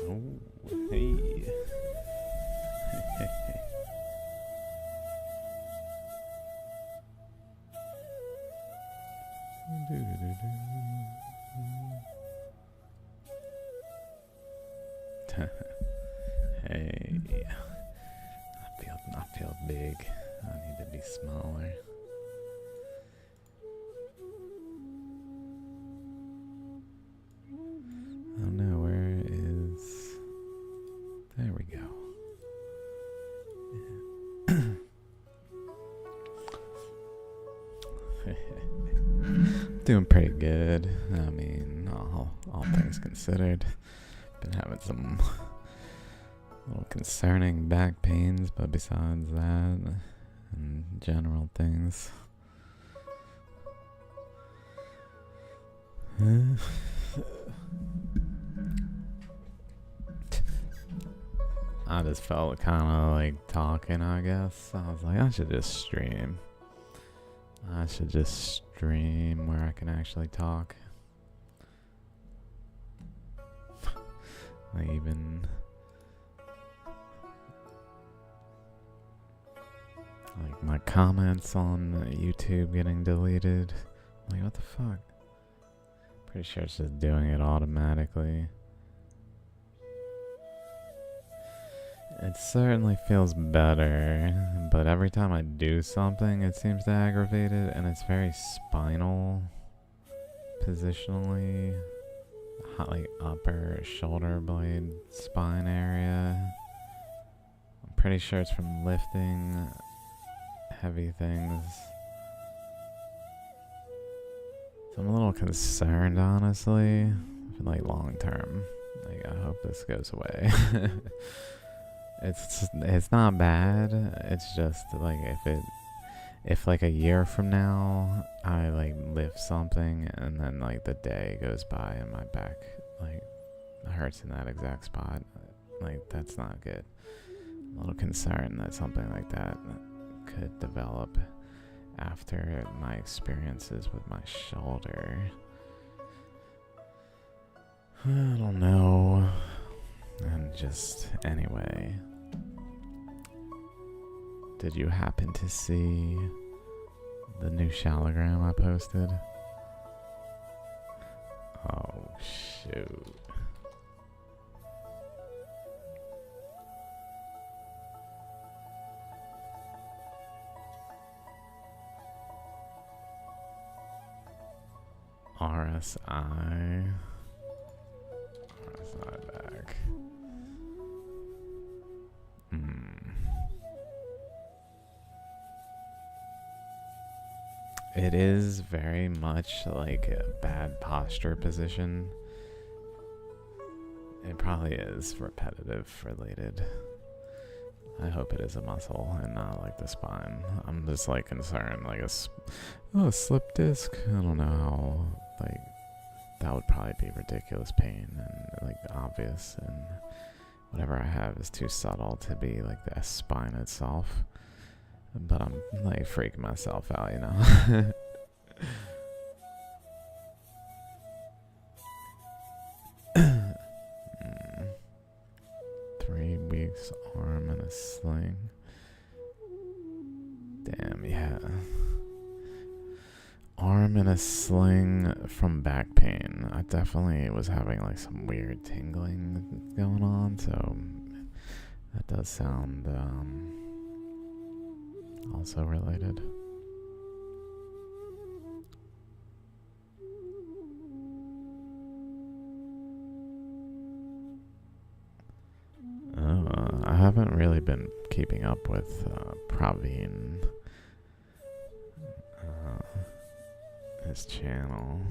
Oh, hey. Hey. I feel big. I need to be smaller. Oh no, where is... There we go. Doing pretty good. I mean, all things considered. Been having some little concerning back pains, but besides that, and general things. I just felt kind of like talking, I guess. I was like, I should just stream. I should just stream where I can actually talk. Like even... like my comments on YouTube getting deleted. Like, what the fuck? Pretty sure it's just doing it automatically. It certainly feels better, but every time I do something, it seems to aggravate it, and it's very spinal, positionally, like upper shoulder blade spine area. I'm pretty sure it's from lifting heavy things. So I'm a little concerned, honestly, for like long term. Like, I hope this goes away. It's not bad. It's just like if like a year from now I like lift something and then like the day goes by and my back like hurts in that exact spot, like that's not good. I'm a little concerned that something like that could develop after my experiences with my shoulder. I don't know. And just, anyway. Did you happen to see the new Shaligram I posted? Oh, shoot. RSI back. It is very much like a bad posture position. It probably is repetitive related. I hope it is a muscle and not like the spine. I'm just like concerned, like a slip disc. I don't know how, like, that would probably be ridiculous pain and like obvious, and whatever I have is too subtle to be like the spine itself. But I'm like freaking myself out, you know. 3 weeks, arm in a sling. Damn, yeah. Arm in a sling from back pain. I definitely was having like some weird tingling going on, so that does sound also related. I haven't really been keeping up with Praveen, his channel.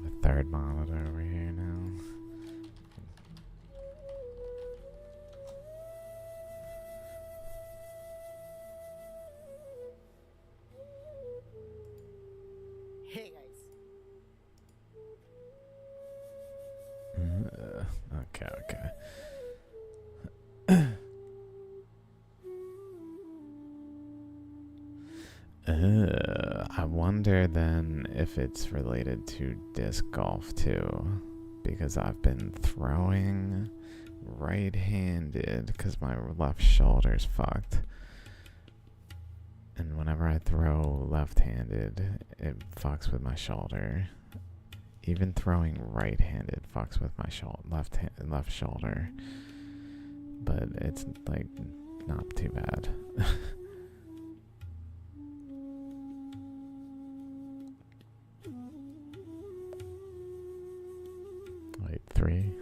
The third monitor over here now. Hey guys. Okay. I wonder then if it's related to disc golf too, because I've been throwing right-handed because my left shoulder's fucked. And whenever I throw left-handed, it fucks with my shoulder. Even throwing right-handed fucks with my left shoulder. But it's like not too bad. Wait, 3.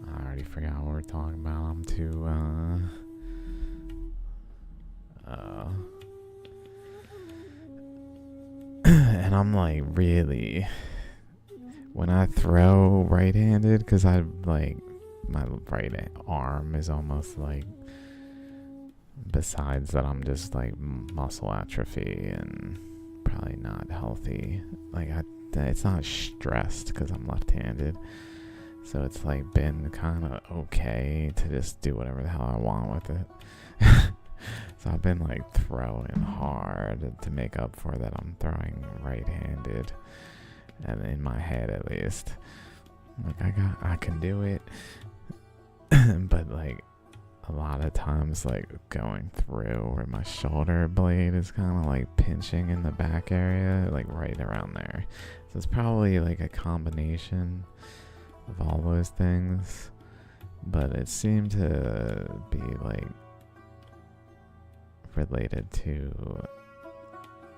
I already forgot what we're talking about. I'm too and I'm like really, when I throw right-handed, because I like my right arm is almost like, besides that I'm just like muscle atrophy and probably not healthy, like it's not stressed because I'm left-handed, so it's like been kind of okay to just do whatever the hell I want with it. So I've been like throwing hard to make up for that I'm throwing right-handed, and in my head at least, like I can do it. But like a lot of times, like going through where my shoulder blade is kind of like pinching in the back area, like right around there. So it's probably like a combination of all those things, but it seemed to be like related to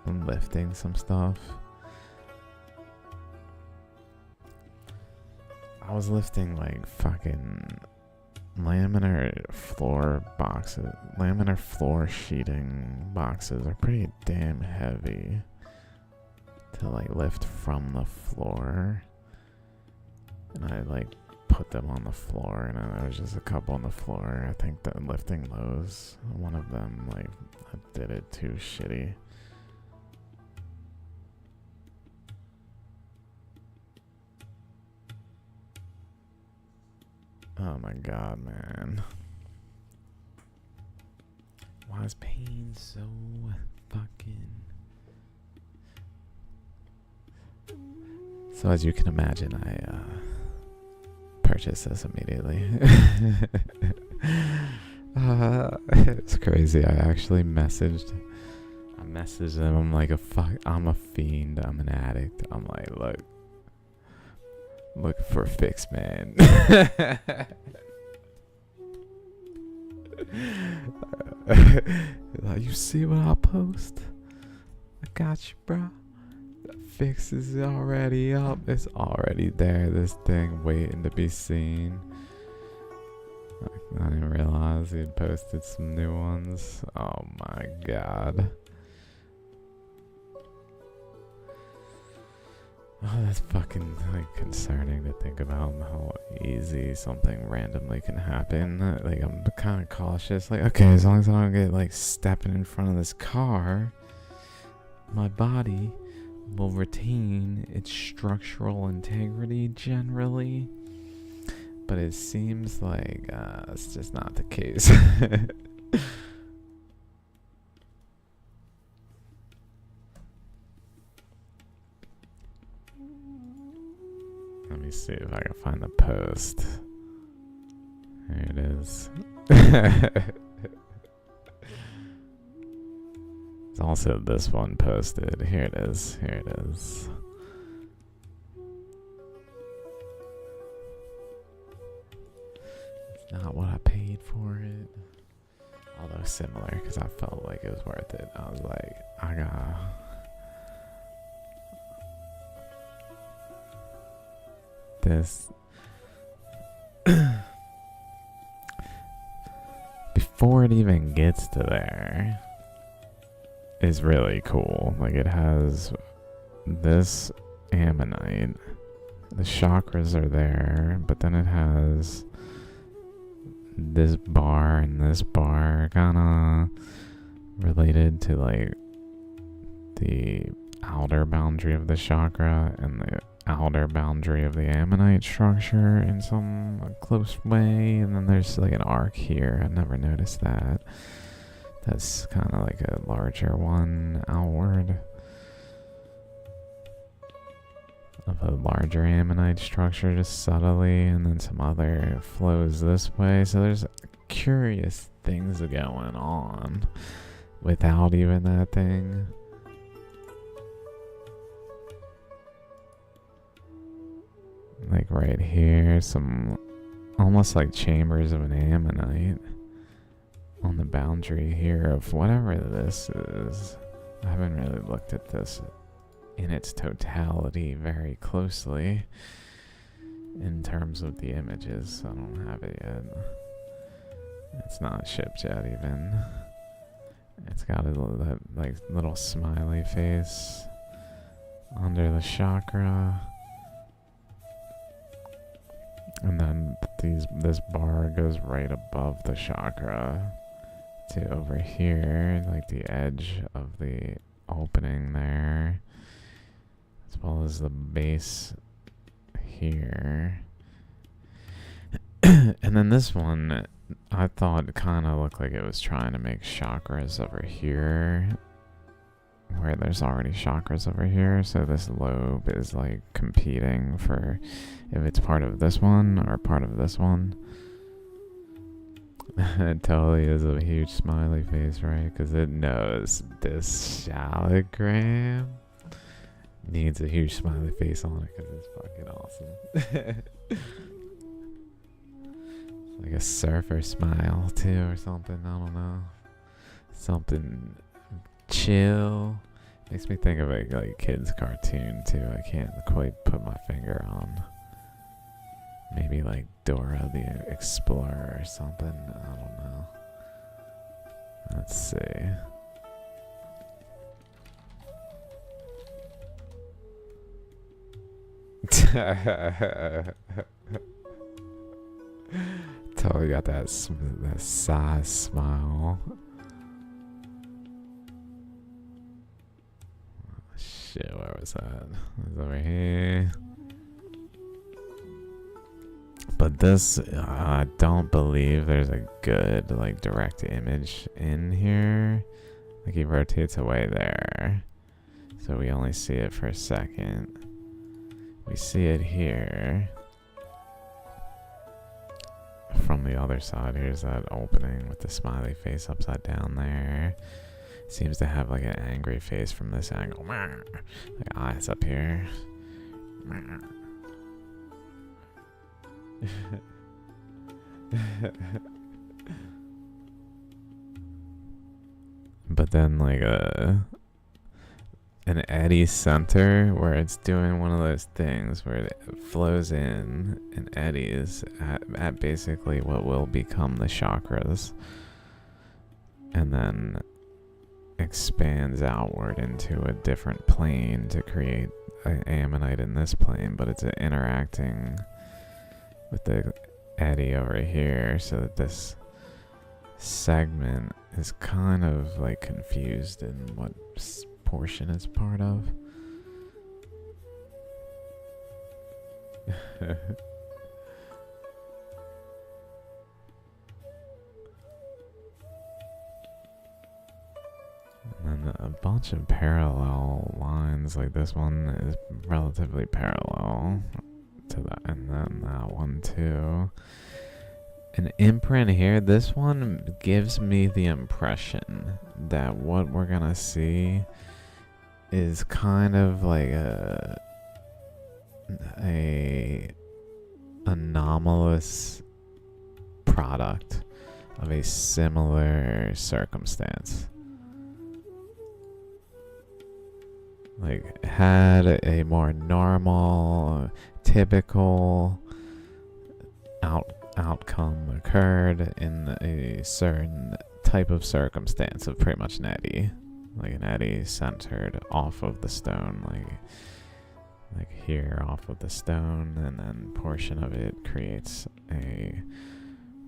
lifting some stuff. I was lifting like fucking laminar floor sheeting boxes are pretty damn heavy to like lift from the floor, and I like put them on the floor, and there was just a couple on the floor. I think that lifting those, one of them, like, I did it too shitty. Oh my god, man. Why is pain so fucking... So as you can imagine, I purchased this immediately. It's crazy. I actually messaged him. I'm like, I'm a fiend. I'm an addict. I'm like, look for a fix, man. Like, you see what I post? I got you, bro. The fix is already up. It's already there. This thing waiting to be seen. I didn't realize he'd posted some new ones. Oh my god. Oh, that's fucking like concerning to think about how easy something randomly can happen. Like, I'm kind of cautious. Like, okay, as long as I don't get like stepping in front of this car, my body will retain its structural integrity generally. But it seems like it's just not the case. Let me see if I can find the post. Here it is. It's also this one posted. Here it is. Here it is. Not what I paid for it. Although similar, because I felt like it was worth it. I was like, I got... this. Before it even gets to there, is really cool. Like, it has this ammonite. The chakras are there, but then it has this bar and this bar, kinda related to like the outer boundary of the chakra and the outer boundary of the ammonite structure in some close way. And then there's like an arc here. I never noticed that. That's kind of like a larger one outward of a larger ammonite structure, just subtly, and then some other flows this way. So there's curious things going on without even that thing. Like right here, some almost like chambers of an ammonite on the boundary here of whatever this is. I haven't really looked at this in its totality very closely in terms of the images. I don't have it yet. It's not shipped yet even. It's got that like little smiley face under the chakra. And then this bar goes right above the chakra to over here, like the edge of the opening there, as well as the base here. And then this one, I thought kind of looked like it was trying to make chakras over here, where there's already chakras over here. So this lobe is like competing for if it's part of this one or part of this one. It totally is a huge smiley face, right? Because it knows this Shaligram needs a huge smiley face on it because it's fucking awesome. Like a surfer smile too or something. I don't know. Something chill. Makes me think of a like kids cartoon too. I can't quite put my finger on. Maybe like Dora the Explorer or something. I don't know. Let's see. Totally got that sigh smile. Shit, where was that? It was over here. But This, I don't believe there's a good, like, direct image in here. Like, he rotates away there. So we only see it for a second. We see it here. From the other side, here's that opening with the smiley face upside down there. Seems to have, like, an angry face from this angle. Like, eyes up here. But then, like, an eddy center where it's doing one of those things where it flows in and eddies at basically what will become the chakras, and then expands outward into a different plane to create an ammonite in this plane, but it's interacting with the eddy over here, so that this segment is kind of like confused in what portion it's part of. And then a bunch of parallel lines, like this one is relatively parallel to that, and then that one too. An imprint here, this one gives me the impression that what we're gonna see is kind of like a anomalous product of a similar circumstance. Like, had a more normal, typical outcome occurred in a certain type of circumstance of pretty much an eddy. Like an eddy centered off of the stone, like here off of the stone, and then portion of it creates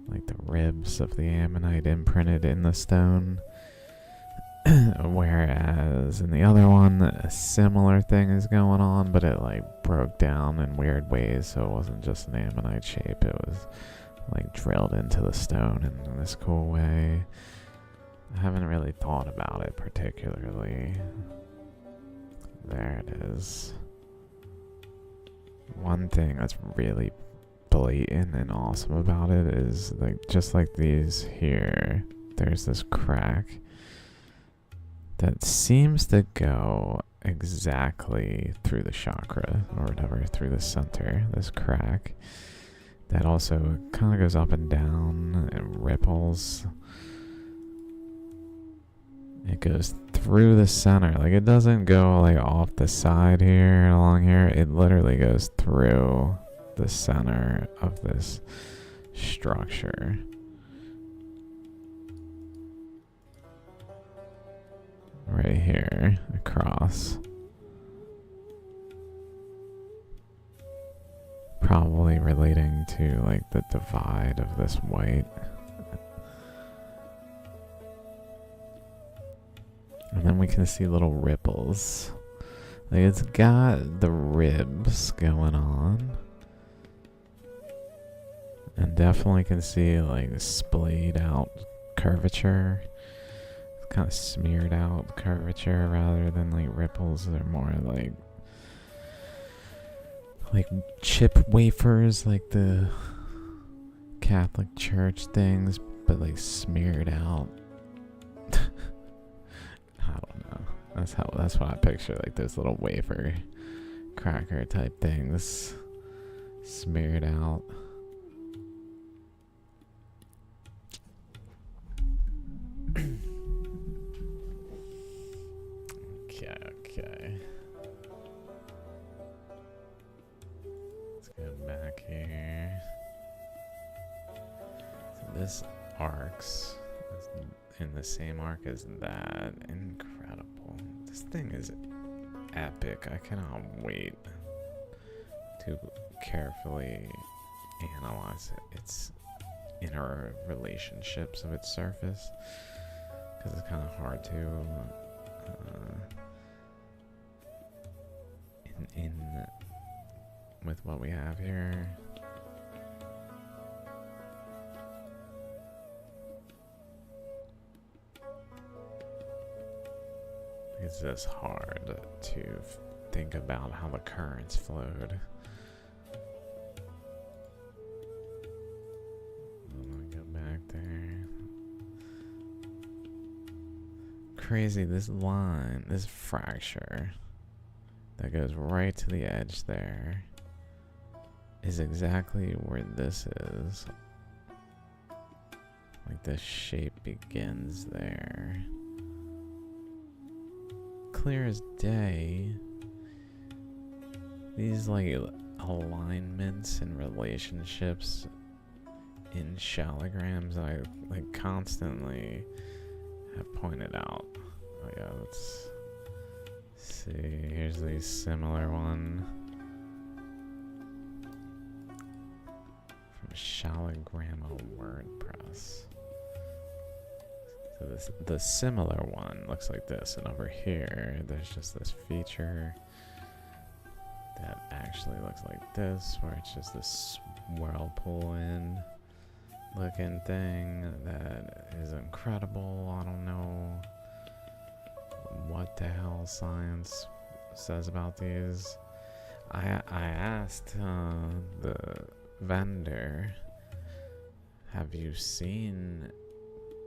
like the ribs of the ammonite imprinted in the stone. Whereas in the other one, a similar thing is going on, but it like broke down in weird ways, so it wasn't just an ammonite shape, it was like drilled into the stone in this cool way. I haven't really thought about it particularly. There it is. One thing that's really blatant and awesome about it is, like, just like these here, there's this crack that seems to go exactly through the chakra, or whatever, through the center, this crack. That also kind of goes up and down, it ripples. It goes through the center, like it doesn't go like off the side here, along here, it literally goes through the center of this structure. Right here, across. Probably relating to like the divide of this white. And then we can see little ripples. Like it's got the ribs going on. And definitely can see like splayed out curvature. Kind of smeared out curvature rather than like ripples. They're more like chip wafers, like the Catholic Church things, but like smeared out. I don't know. That's what I picture, like those little wafer cracker type things smeared out. Okay. Let's go back here. So this arcs is in the same arc as that. Incredible. This thing is epic. I cannot wait to carefully analyze its inner relationships of its surface, because it's kind of hard to in with what we have here. it's just hard to think about how the currents flowed. I'm gonna go back there. Crazy, this line, this fracture that goes right to the edge there is exactly where this is. Like this shape begins there. Clear as day. These like alignments and relationships in shaligrams I like constantly have pointed out. Oh yeah, let's see. Here's the similar one from Shaligram WordPress. So the similar one looks like this, and over here there's just this feature that actually looks like this, where it's just this whirlpool in looking thing that is incredible. I don't know what the hell science says about these. I asked the vendor, have you seen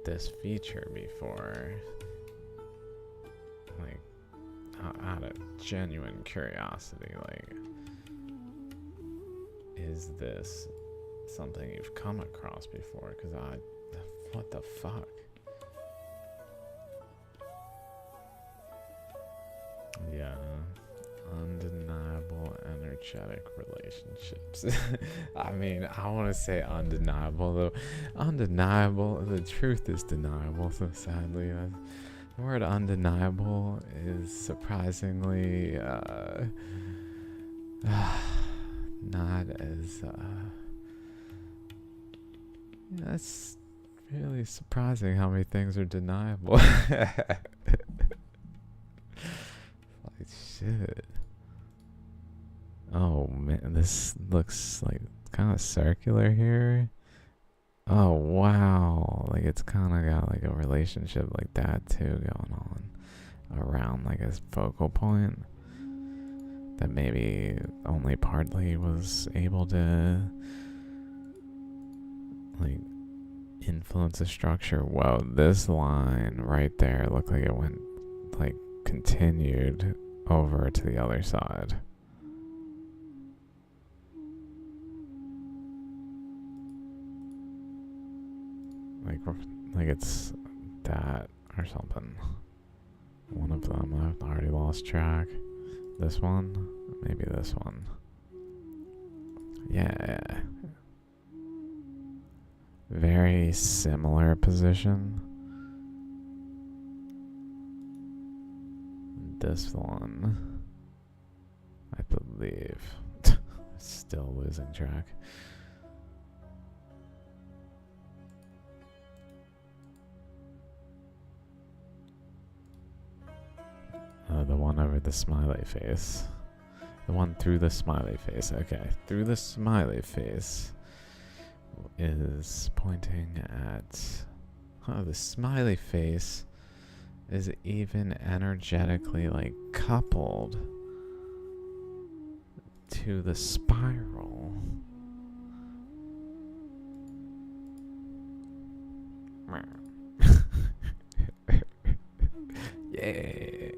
this feature before? Like, out of genuine curiosity, like, is this something you've come across before? Because what the fuck? Yeah, undeniable energetic relationships. I mean, I want to say undeniable, though. Undeniable, the truth is deniable, so sadly. The word undeniable is surprisingly not as that's really surprising how many things are deniable. Like shit. Oh man, this looks like kind of circular here. Oh wow, like it's kind of got like a relationship like that too going on around like a focal point that maybe only partly was able to like influence the structure. Whoa, this line right there looked like it went like continued over to the other side. Like it's that or something. One of them, I've already lost track. This one? Maybe this one. Yeah. Very similar position. This one, I believe. Still losing track. The one over the smiley face. The one through the smiley face. Okay, through the smiley face is pointing at... Oh, the smiley face is even energetically like coupled to the spiral. Yeah.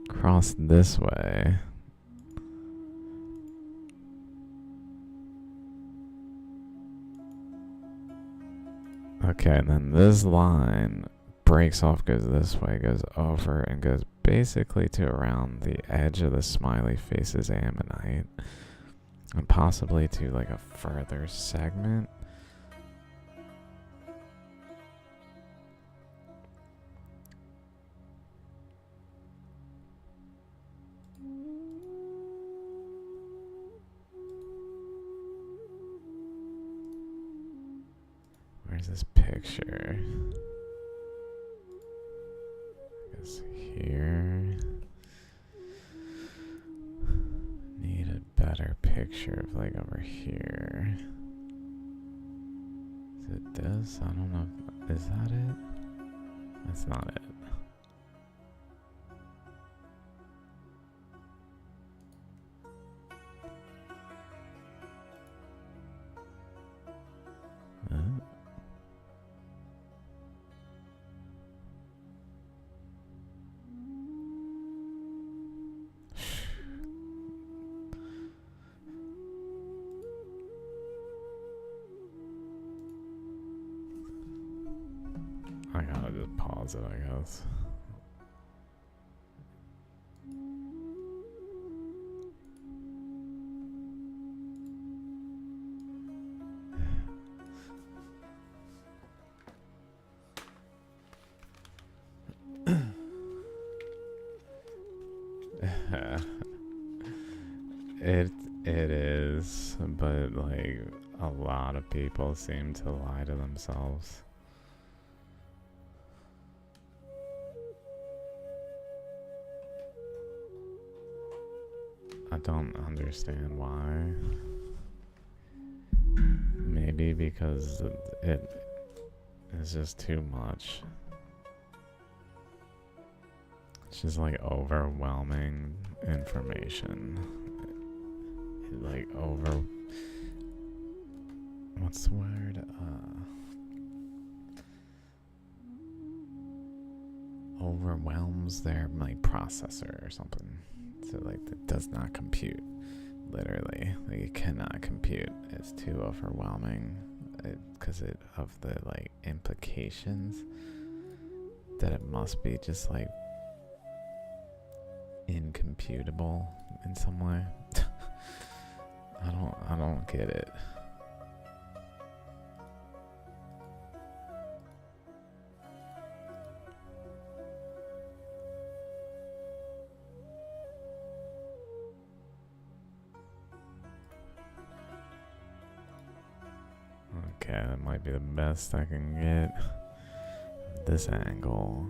Cross this way. Okay, and then this line breaks off, goes this way, goes over, and goes basically to around the edge of the smiley face's ammonite, and possibly to like a further segment. Where's this picture? I guess here. Need a better picture of like over here. Is it this? I don't know. Is that it? That's not it. I gotta just pause it, I guess. It is, but like a lot of people seem to lie to themselves. I don't understand why. Maybe because it is just too much. It's just like overwhelming information. Like what's the word? Overwhelms their like processor or something. So like it does not compute. Literally, like it cannot compute. It's too overwhelming because of the like implications that it must be just like incomputable in some way. I don't get it. Okay, that might be the best I can get. This angle.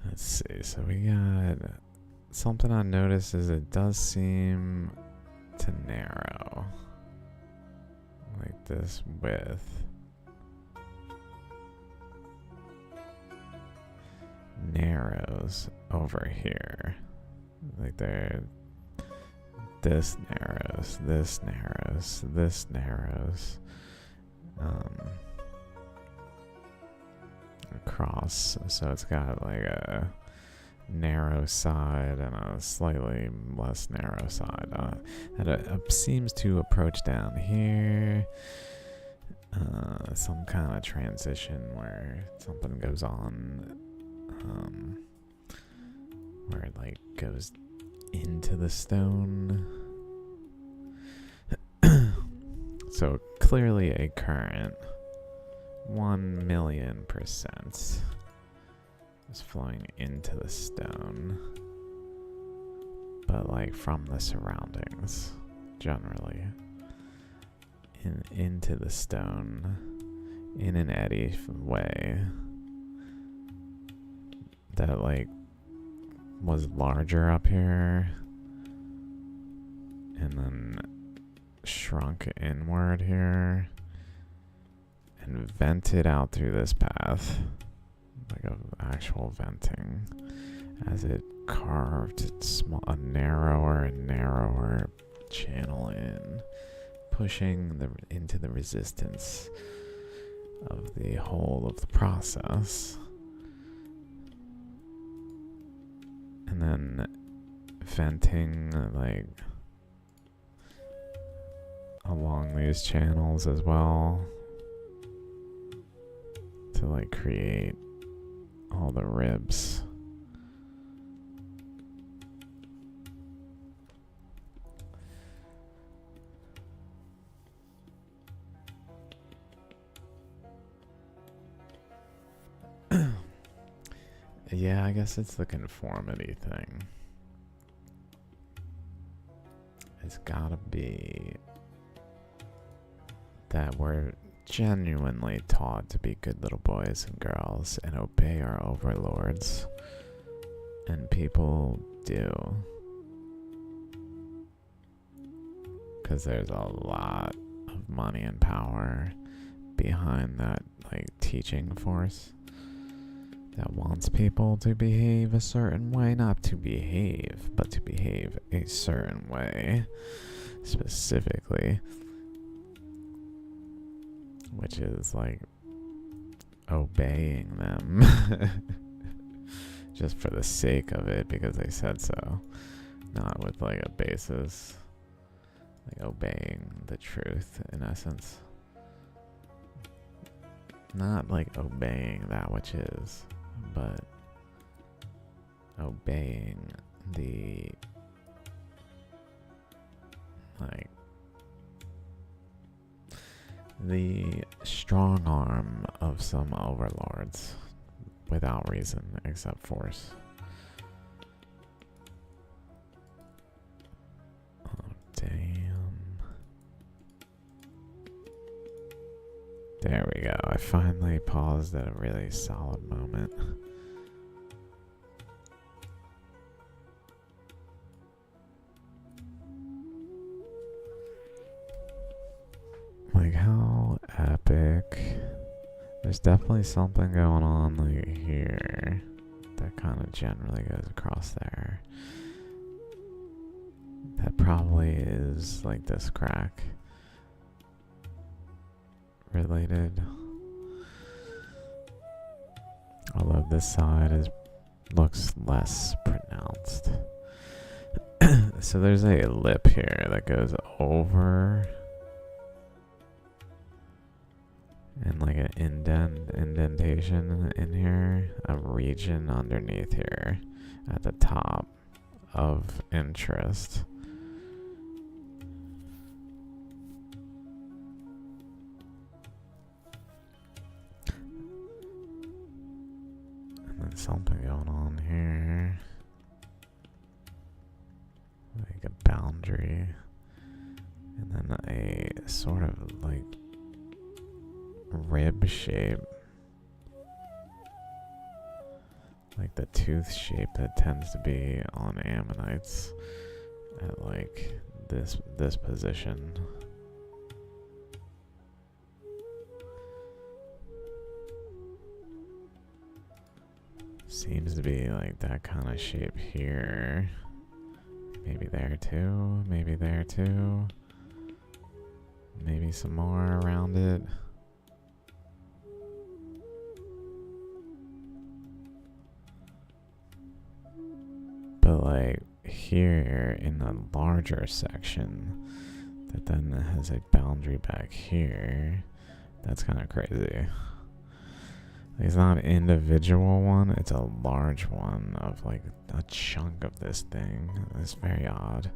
Let's see, so we got something I noticed is it does seem to narrow. Like this width. Narrows over here. Like there. This narrows, this narrows, this narrows. Across, so it's got like a narrow side and a slightly less narrow side. And it seems to approach down here. Some kind of transition where something goes on, where it like goes into the stone. So clearly a current. 1,000,000% is flowing into the stone, but like from the surroundings, generally, into the stone, in an eddy way that like was larger up here, and then shrunk inward here. And vented out through this path, like of actual venting, as it carved a narrower and narrower channel in, pushing into the resistance of the whole of the process, and then venting like along these channels as well. To like create all the ribs. Yeah, I guess it's the conformity thing. It's gotta be that we're genuinely taught to be good little boys and girls and obey our overlords, And people do. Because there's a lot of money and power behind that, like, teaching force that wants people to behave a certain way. Not to behave, but to behave a certain way, specifically. Which is, like, obeying them. Just for the sake of it, because they said so. Not with, like, a basis. Like, obeying the truth, in essence. Not, like, obeying that which is, but obeying the, like, the strong arm of some overlords without reason except force. Oh, damn. There we go. I finally paused at a really solid moment. Like, how epic. There's definitely something going on, like, here that kind of generally goes across there. That probably is, like, this crack related. Although this side looks less pronounced. So there's a lip here that goes over and like an indentation in here, a region underneath here at the top of interest. And then something going on here, like a boundary, and then a sort of like rib shape, like the tooth shape that tends to be on ammonites at like this position. Seems to be like that kind of shape here. Maybe there too, maybe there too. Maybe some more around it. But like here in the larger section that then has a boundary back here, that's kind of crazy. Like, it's not an individual one, it's a large one of like a chunk of this thing. It's very odd.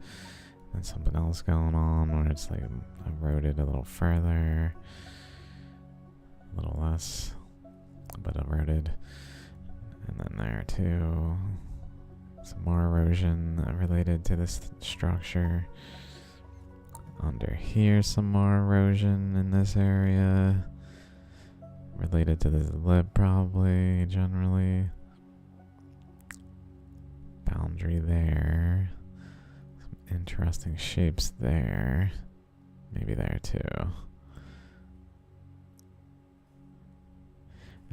And something else going on where it's like eroded a little further, a little less, but eroded. And then there too. Some more erosion related to this structure. Under here, some more erosion in this area. Related to this lip, probably, generally. Boundary there. Some interesting shapes there. Maybe there too.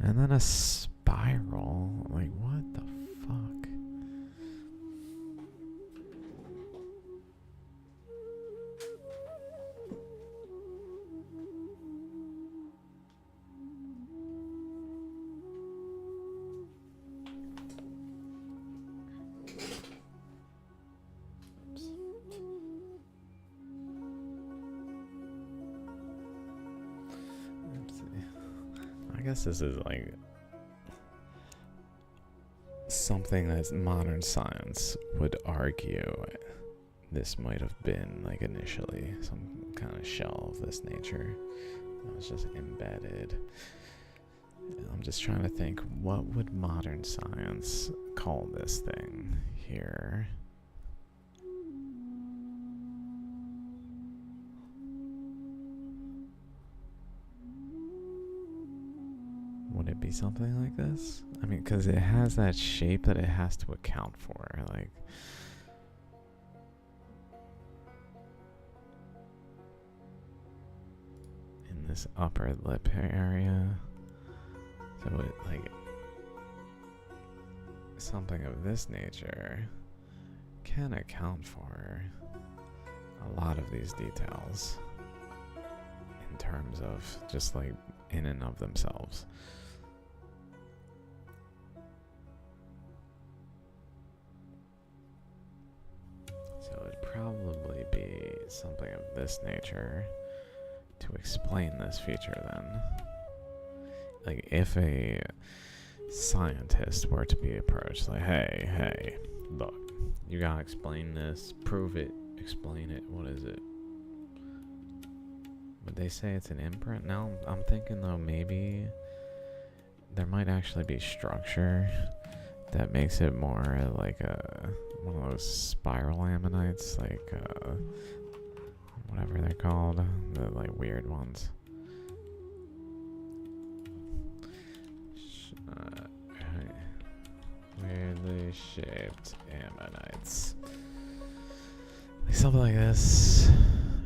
And then a spiral. Like, what the fuck? I guess this is like something that modern science would argue this might have been like initially some kind of shell of this nature that was just embedded. I'm just trying to think, what would modern science call this thing here? would it be something like this? I mean, because it has that shape that it has to account for, like. In this upper lip area. So it, like, something of this nature can account for a lot of these details in terms of just like in and of themselves. So it'd probably be something of this nature to explain this feature then. Like if a scientist were to be approached, like, hey, look, you gotta explain this, prove it, explain it, what is it? Would they say it's an imprint? Now I'm thinking though maybe there might actually be structure that makes it more like one of those spiral ammonites, like whatever they're called, the like weird ones. Weirdly shaped ammonites. Like something like this,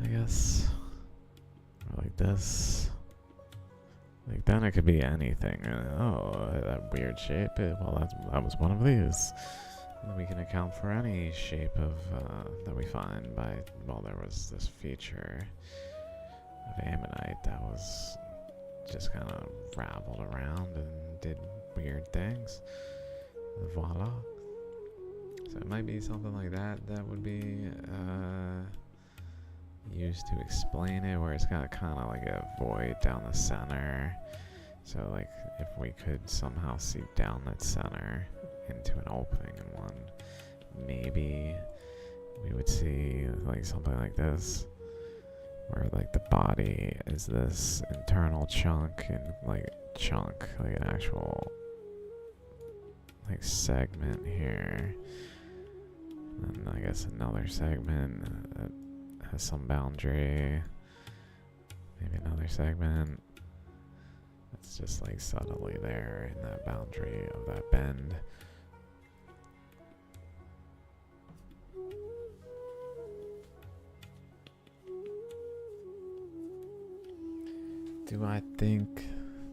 I guess. Or like this. Like then it could be anything. Oh, that weird shape. Well, that was one of these. And we can account for any shape of that we find by. Well, there was this feature of ammonite that was just kind of raveled around and did weird things. Voila. So it might be something like that that would be used to explain it, where it's got kind of like a void down the center. So like if we could somehow see down that center into an opening in one, maybe we would see like something like this, where like the body is this internal chunk and like an actual like segment here, and I guess another segment that has some boundary, maybe another segment that's just like subtly there in that boundary of that bend. Do I think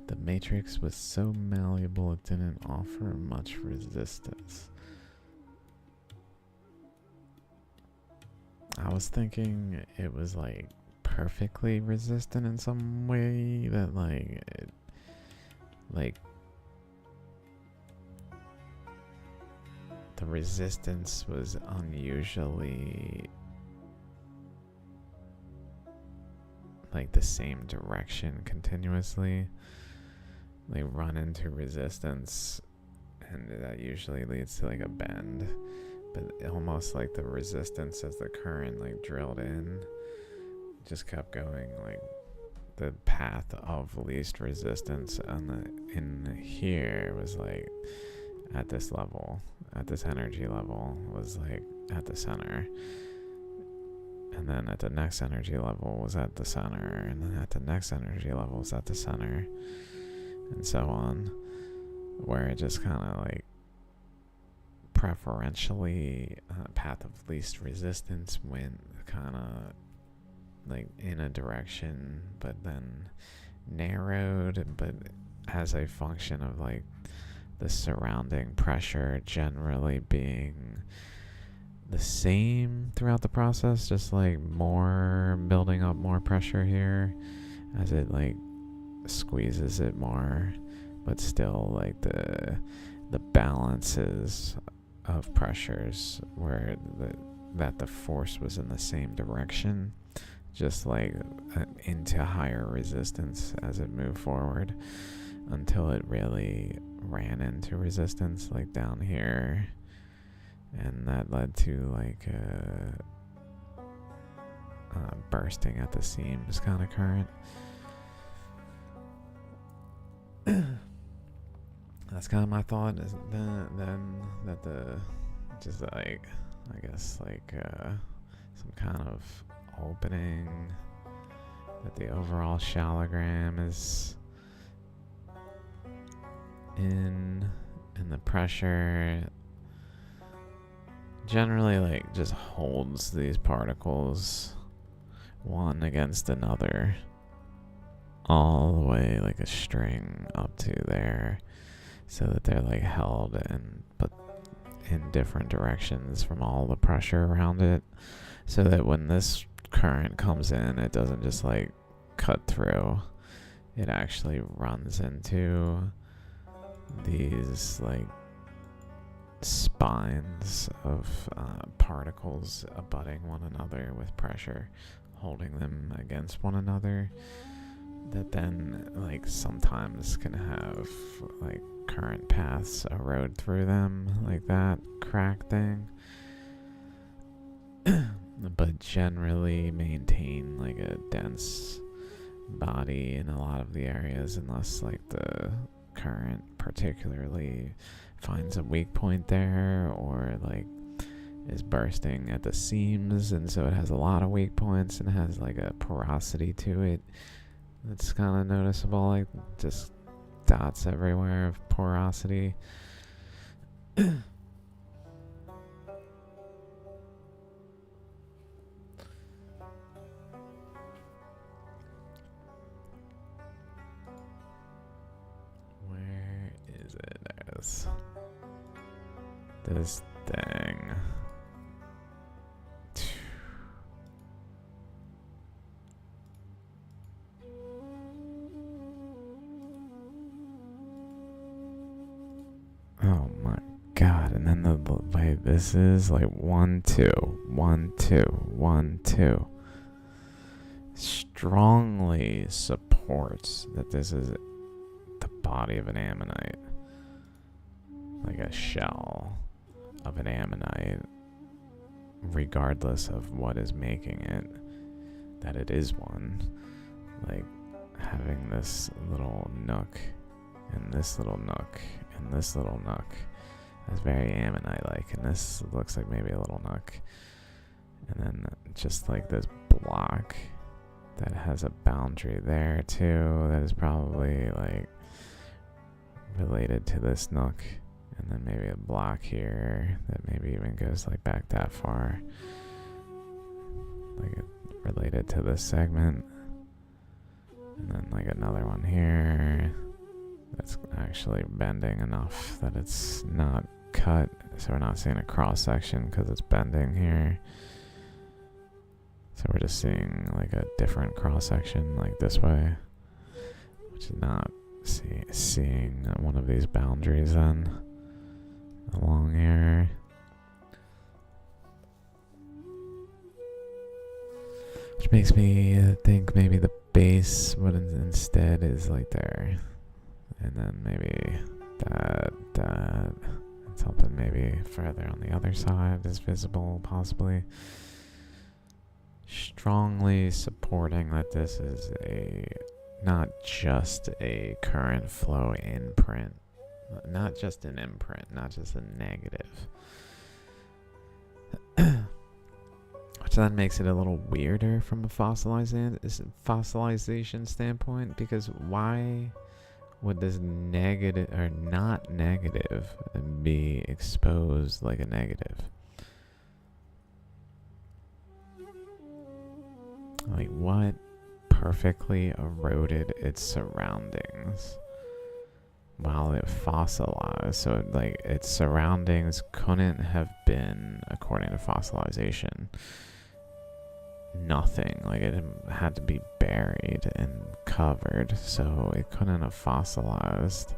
the matrix was so malleable it didn't offer much resistance? I was thinking it was like perfectly resistant in some way, that like the resistance was unusually like the same direction continuously. They run into resistance, and that usually leads to like a bend, but almost like the resistance as the current like drilled in just kept going like the path of least resistance, and in here was like at this level, at this energy level, was like at the center, and then at the next energy level was at the center, and then at the next energy level was at the center, and so on, where it just kind of like preferentially path of least resistance went kind of like in a direction, but then narrowed, but as a function of like the surrounding pressure generally being the same throughout the process, just like more building up more pressure here as it like squeezes it more, but still like the balances of pressures where that the force was in the same direction, just like into higher resistance as it moved forward, until it really ran into resistance like down here, and that led to like bursting at the seams kind of current. That's kind of my thought, is then that the just like I guess like some kind of opening, that the overall shalogram is in, and the pressure generally like just holds these particles one against another all the way like a string up to there, so that they're like held and but in different directions from all the pressure around it, so that when this current comes in, it doesn't just like cut through. It actually runs into these like spines of particles abutting one another with pressure, holding them against one another, that then like sometimes can have like current paths erode through them, like that crack thing, but generally maintain like a dense body in a lot of the areas, unless like the current particularly finds a weak point there, or like is bursting at the seams, and so it has a lot of weak points and has like a porosity to it that's kind of noticeable, like just dots everywhere of porosity. Where is it? There's this thing. Oh my god, and then the way this is like 1 2 1 2 1 2 strongly supports that this is the body of an ammonite, like a shell of an ammonite, regardless of what is making it, that it is one. Like having this little nook and this little nook and this little nook is very ammonite-like, and this looks like maybe a little nook, and then just like this block that has a boundary there too, that is probably like related to this nook, and then maybe a block here that maybe even goes like back that far, like related to this segment, and then like another one here that's actually bending enough that it's not cut, so we're not seeing a cross section because it's bending here. So we're just seeing like a different cross section like this way, which is not seeing one of these boundaries then along here. Which makes me think maybe the base would instead is like there, and then maybe that, and something maybe further on the other side is visible, possibly. Strongly supporting that this is not just a current flow imprint, not just an imprint, not just a negative. Which then makes it a little weirder from a fossilization standpoint, because why would this negative or not negative be exposed like a negative? Like what perfectly eroded its surroundings while it fossilized? So like its surroundings couldn't have been, according to fossilization, nothing. Like it had to be buried and covered, so it couldn't have fossilized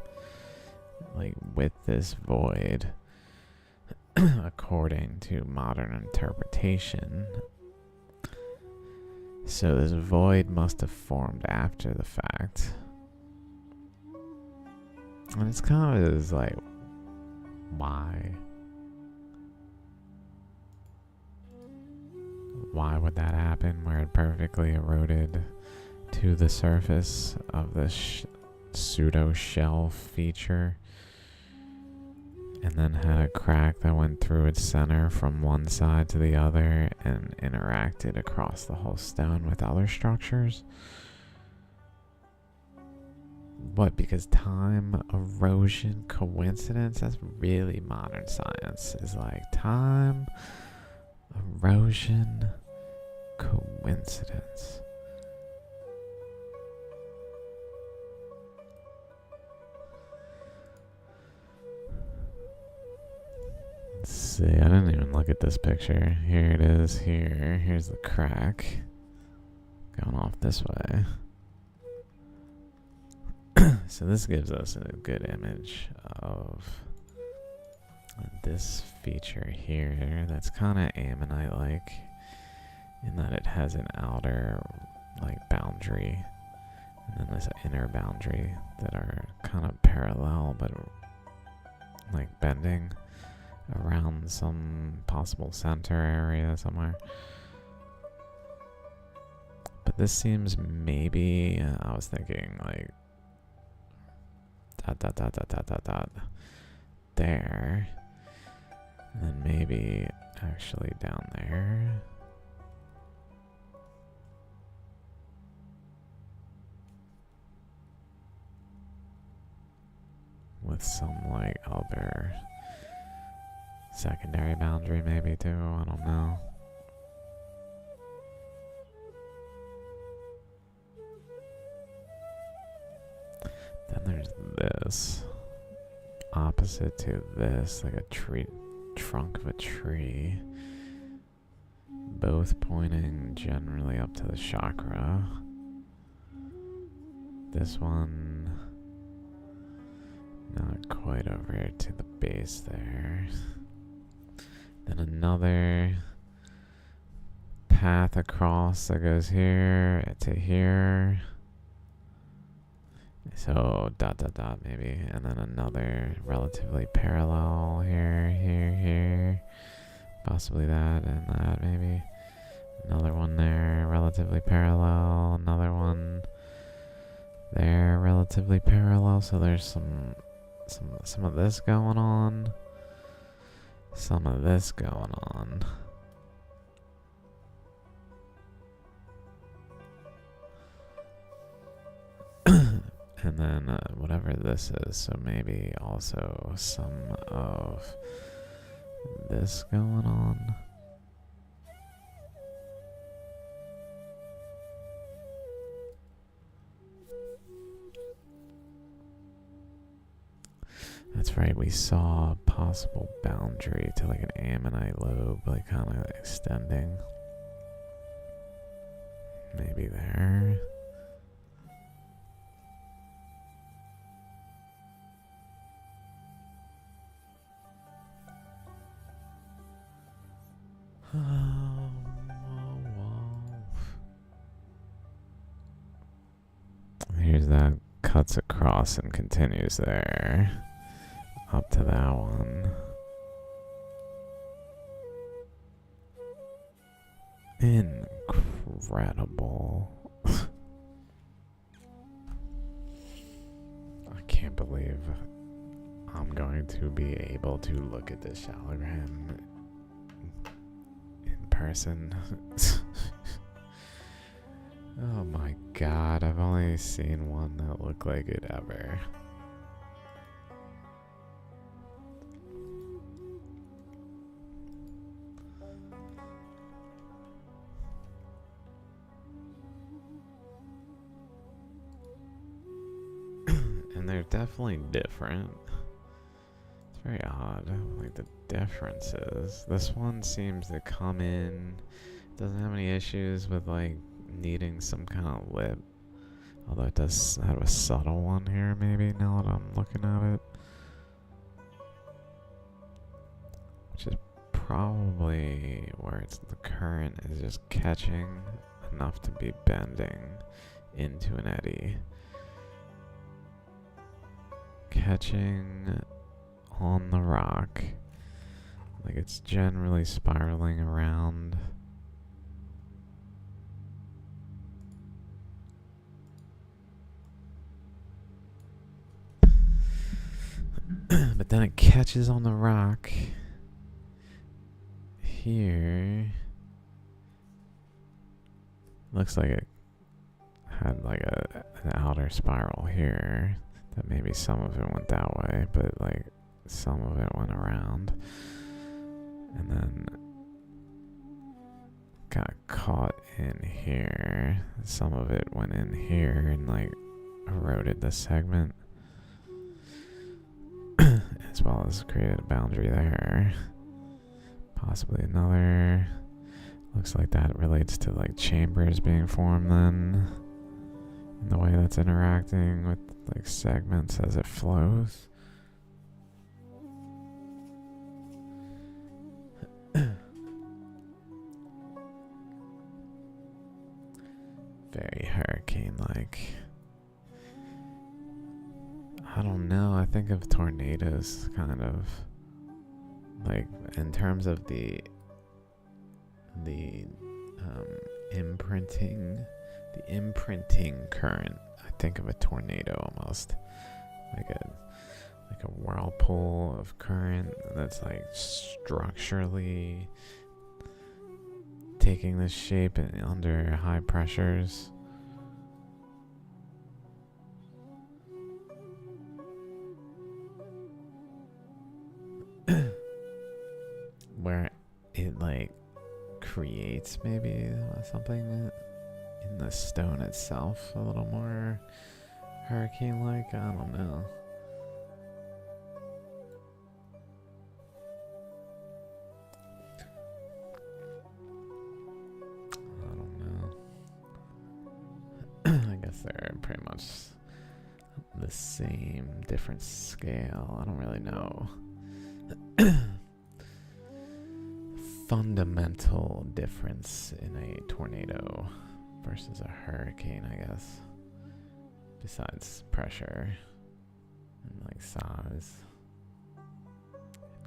like with this void according to modern interpretation. So this void must have formed after the fact. And it's kind of just like, why? Why would that happen where it perfectly eroded to the surface of this pseudo shell feature, and then had a crack that went through its center from one side to the other and interacted across the whole stone with other structures? What? Because time, erosion, coincidence? That's really modern science. Is like time, erosion, coincidence. Let's see, I didn't even look at this picture. Here it is, here. Here's the crack. Going off this way. So this gives us a good image of this feature here that's kind of ammonite-like in that it has an outer boundary and then this inner boundary that are kind of parallel but like bending around some possible center area somewhere. But this seems maybe, I was thinking like dot there, and then maybe actually down there. With some like other secondary boundary maybe too, I don't know. Then there's this opposite to this, like a tree, trunk of a tree, both pointing generally up to the chakra. This one not quite over here to the base there. Then another path across that goes here to here. So dot maybe, and then another relatively parallel here, possibly that and that maybe. Another one there, relatively parallel. Another one there, relatively parallel. So there's some of this going on, some of this going on. And then whatever this is, so maybe also some of this going on. That's right, we saw a possible boundary to like an ammonite lobe, like kind of extending. Maybe there. Here's that, cuts across and continues there. Up to that one. Incredible. I can't believe I'm going to be able to look at this Shaligram in person. Oh my god, I've only seen one that looked like it ever. And they're definitely different. It's very odd, like the differences. This one seems to come in, doesn't have any issues with like needing some kind of lip. Although it does have a subtle one here maybe now that I'm looking at it. Which is probably where the current is just catching enough to be bending into an eddy. Catching on the rock. Like it's generally spiraling around. But then it catches on the rock here. Looks like it had like an outer spiral here that maybe some of it went that way, but like some of it went around and then got caught in here. Some of it went in here and like eroded the segment, as well as created a boundary there. Possibly another. Looks like that relates to like chambers being formed then, and the way that's interacting with like segments as it flows. Very hurricane-like. I don't know. I think of tornadoes kind of like in terms of the imprinting current. I think of a tornado almost like a whirlpool of current that's like structurally taking this shape under high pressures. Where it like creates maybe something in the stone itself a little more hurricane-like. I don't know. I guess they're pretty much the same, different scale. I don't really know. Fundamental difference in a tornado versus a hurricane, I guess. Besides pressure and like size.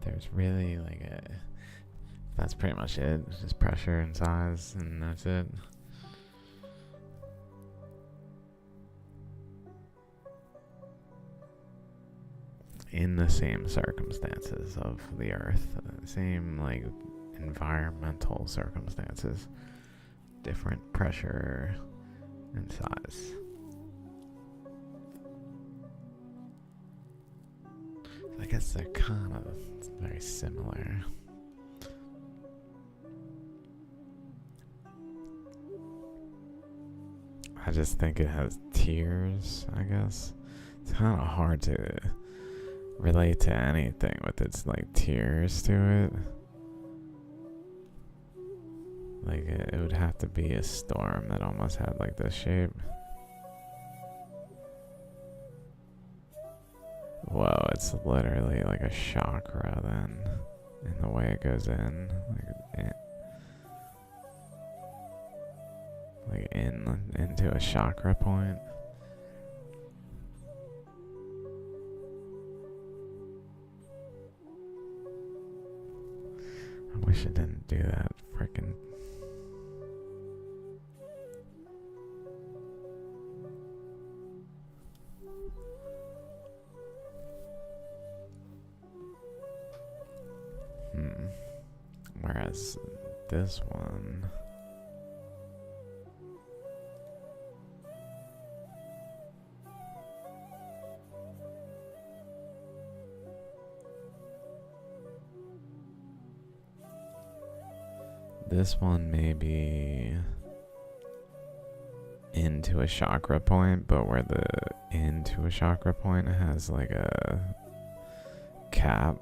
There's really like that's pretty much it. It's just pressure and size, and that's it. In the same circumstances of the earth, same like environmental circumstances, different pressure and size. I guess they're kind of very similar. I just think it has tiers, I guess. It's kind of hard to relate to anything with its like tiers to it. Like it would have to be a storm that almost had like this shape. Whoa, it's literally like a chakra then, in the way it goes in, into a chakra point. I wish it didn't do that frickin'. Whereas this one, may be into a chakra point, but where the into a chakra point has like a cap,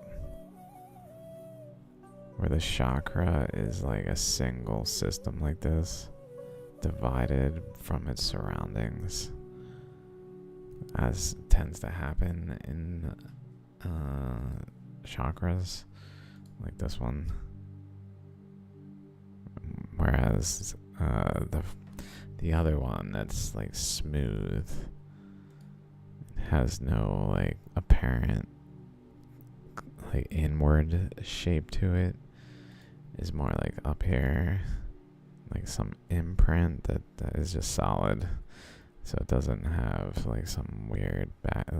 where the chakra is like a single system like this, divided from its surroundings, as tends to happen in chakras like this one. Whereas the other one that's like smooth, has no like apparent like inward shape to it, is more like up here, like some imprint that is just solid. So it doesn't have like some weird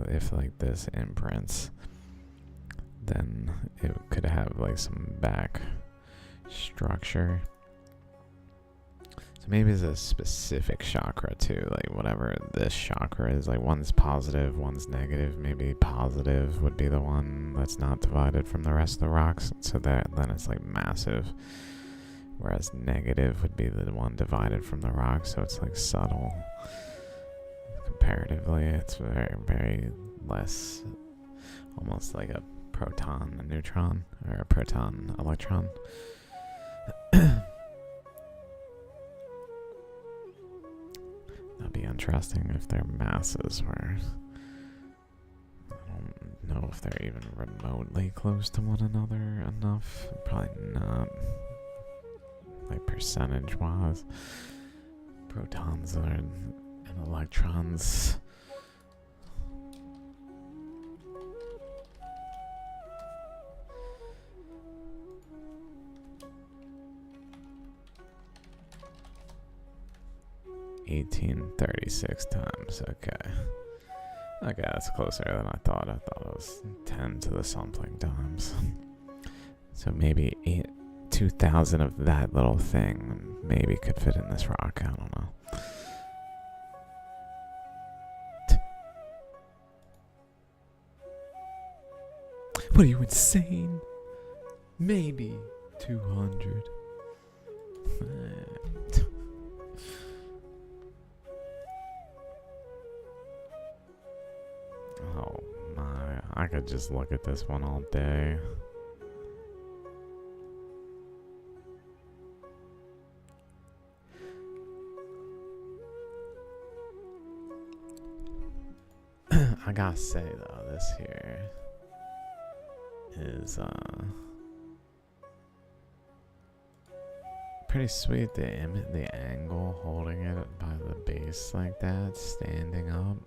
if like this imprints, then it could have like some back structure. So maybe it's a specific chakra too, like whatever this chakra is, like one's positive, one's negative. Maybe positive would be the one that's not divided from the rest of the rocks, so that then it's like massive. Whereas negative would be the one divided from the rocks, so it's like subtle. Comparatively, it's very, very less, almost like a proton, a neutron, or a proton, electron. That'd be interesting if their masses were. I don't know if they're even remotely close to one another enough. Probably not. Like percentage wise. Protons and electrons. $1836 times. Okay. Okay, that's closer than I thought. I thought it was 10 to the something times. So maybe 2,000 of that little thing maybe could fit in this rock. I don't know. What are you, insane? Maybe 200. Oh my, I could just look at this one all day. I gotta say though, this here is pretty sweet. The angle holding it by the base like that, standing up,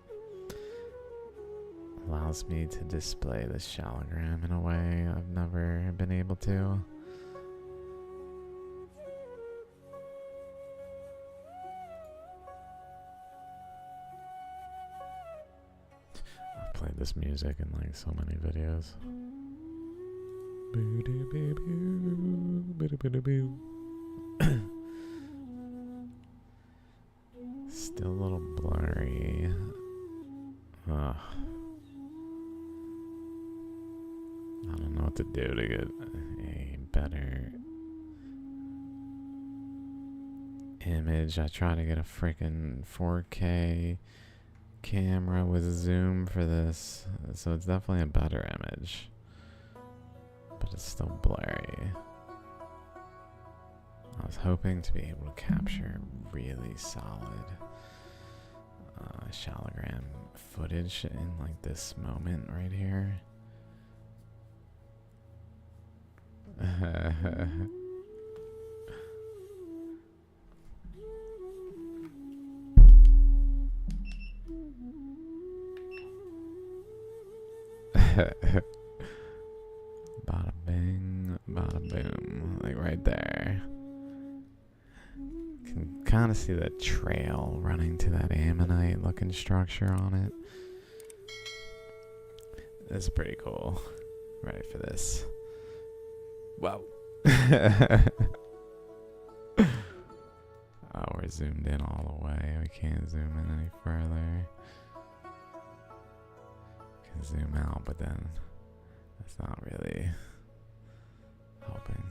allows me to display the Shaligram in a way I've never been able to. I've played this music in like so many videos. Still a little blurry. Ugh. I don't know what to do to get a better image. I try to get a freaking 4K camera with zoom for this, so it's definitely a better image, but it's still blurry. I was hoping to be able to capture really solid Shaligram footage in like this moment right here. Bada bing, bada boom, like right there. Can kind of see the trail running to that ammonite looking structure on it. That's pretty cool. Ready for this? Wow. Oh, we're zoomed in all the way. We can't zoom in any further. Can zoom out, but then that's not really helping.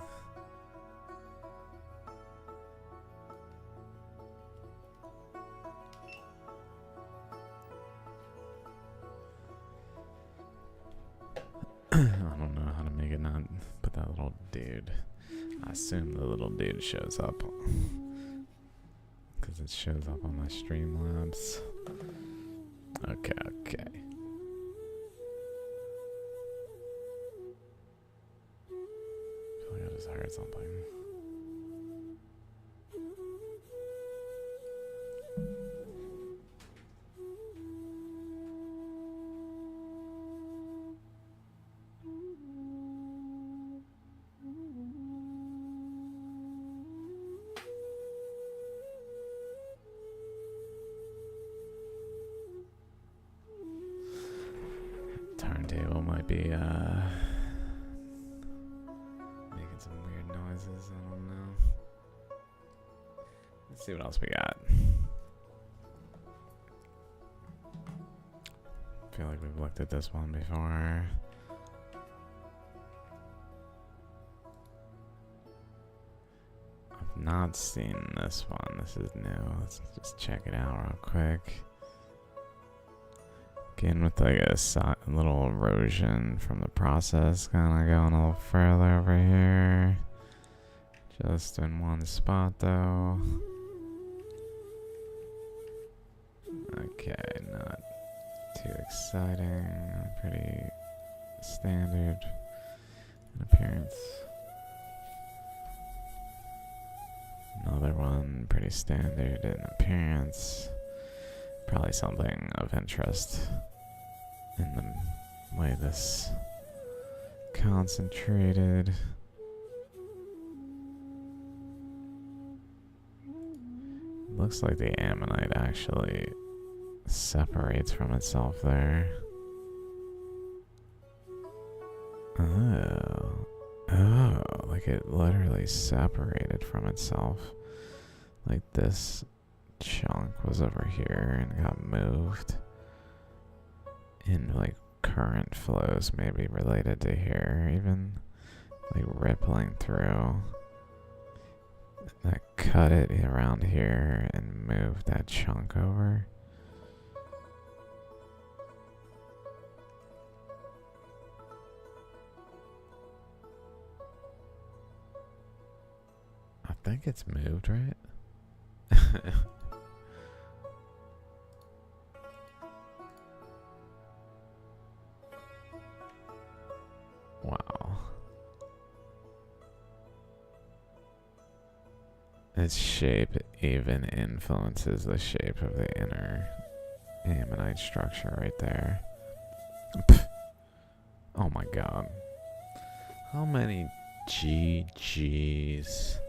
I don't know how to make it not put that little dude. I assume the little dude shows up because it shows up on my Streamlabs. Okay, okay. I feel like I just heard something. Turntable might be making some weird noises. I don't know. Let's Let's see what else we got. I feel like we've looked at this one before. I've not seen this one. This is new. Let's just check it out real quick. Again with like a little erosion from the process, kind of going a little further over here. Just in one spot though. Okay, not too exciting. Pretty standard in appearance. Another one, pretty standard in appearance. Probably something of interest in the way this concentrated. Looks like the ammonite actually separates from itself there. Oh, like it literally separated from itself. Like this chunk was over here and got moved. And like current flows maybe related to here, even like rippling through. That cut it around here and moved that chunk over. I think it's moved, right? Wow. Its shape even influences the shape of the inner ammonite structure right there. Pff. Oh my god. How many GGs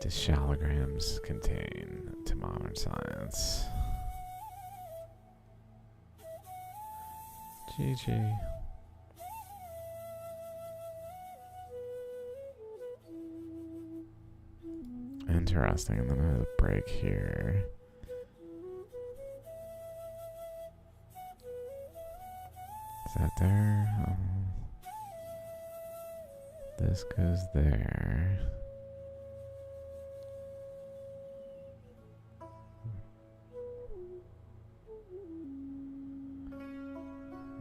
do shaligrams contain to modern science? GG. Interesting, and then there's a break here. Is that there? This goes there.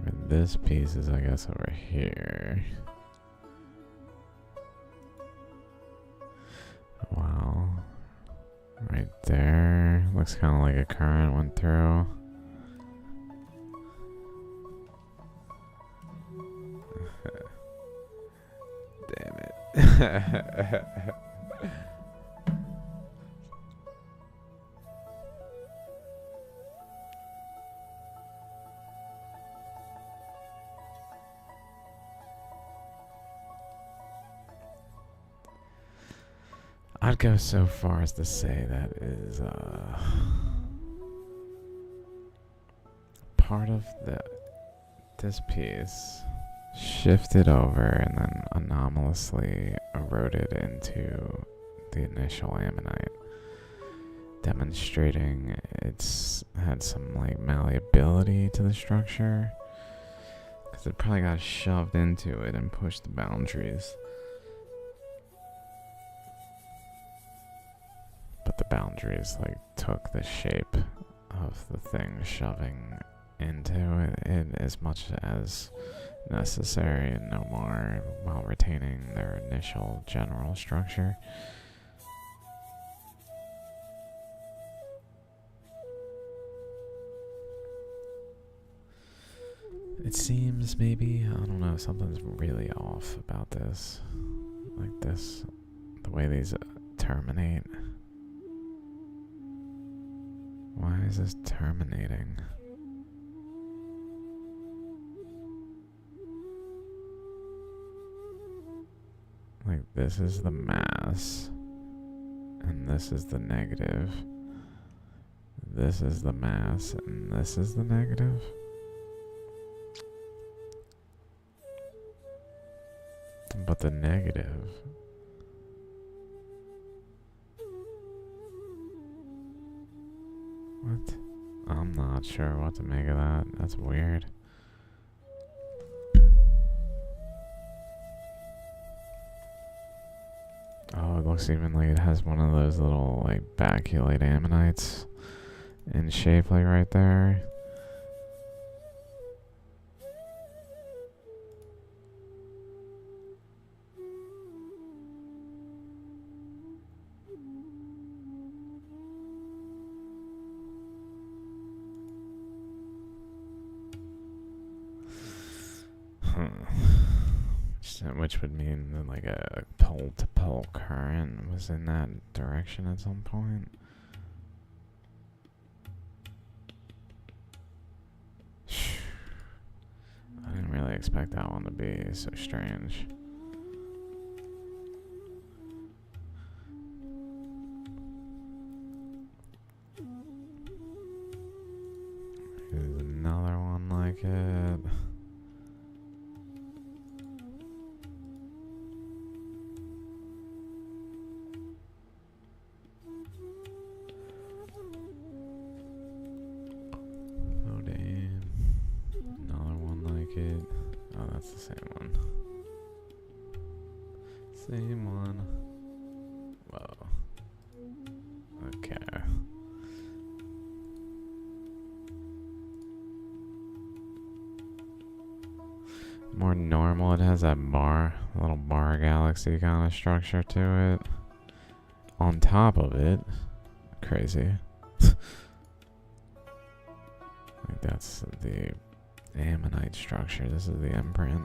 And this piece is, I guess, over here. Wow. Right there. Looks kind of like a current went through. Damn it. I'd go so far as to say that is part of this piece shifted over and then anomalously eroded into the initial ammonite, demonstrating it's had some like malleability to the structure, because it probably got shoved into it and pushed the boundaries. But the boundaries like took the shape of the thing shoving into it as much as necessary and no more, while retaining their initial general structure. It seems maybe, I don't know, something's really off about this. Like this, the way these terminate. Why is this terminating? Like this is the mass, and this is the negative. This is the mass, and this is the negative. But the negative What? I'm not sure what to make of that. That's weird. Oh, it looks even like it has one of those little, like, baculate ammonites in shape, like, right there. Which would mean that like a pole-to-pole current was in that direction at some point. I didn't really expect that one to be so strange. Here's another one like it. Oh, that's the same one. Same one. Whoa. Okay. More normal, it has that bar, little bar galaxy kind of structure to it. On top of it, crazy. Like that's the ammonite structure. This is the imprint.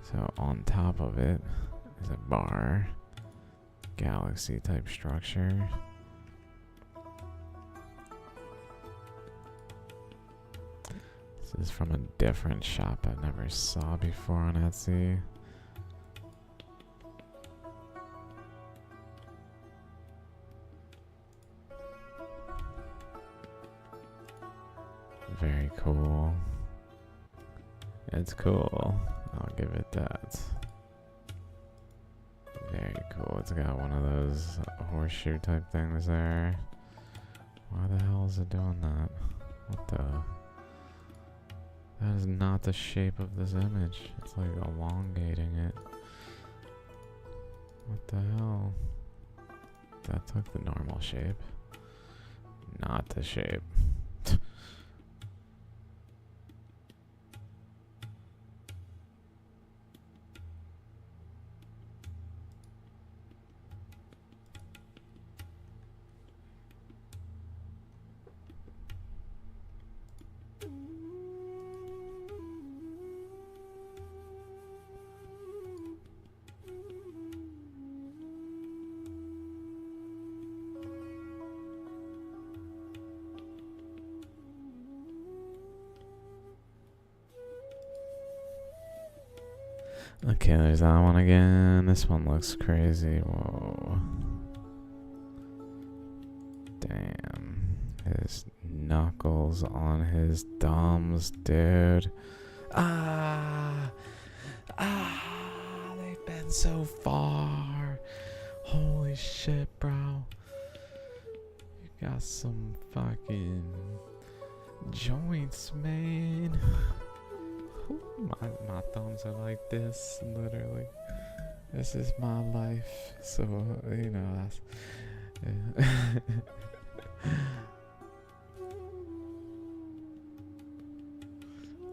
So on top of it is a bar galaxy type structure. This is from a different shop I've never saw before on Etsy. Very cool. It's cool. I'll give it that. Very cool. It's got one of those horseshoe type things there. Why the hell is it doing that? What the? That is not the shape of this image. It's like elongating it. What the hell? That took the normal shape. Not the shape. Okay, there's that one again. This one looks crazy. Whoa. Damn. His knuckles on his thumbs, dude. Ah! Ah! They've been so far. Holy shit, bro. You got some fucking joints, man. My thumbs are like this, literally. This is my life, so you know that's. Yeah.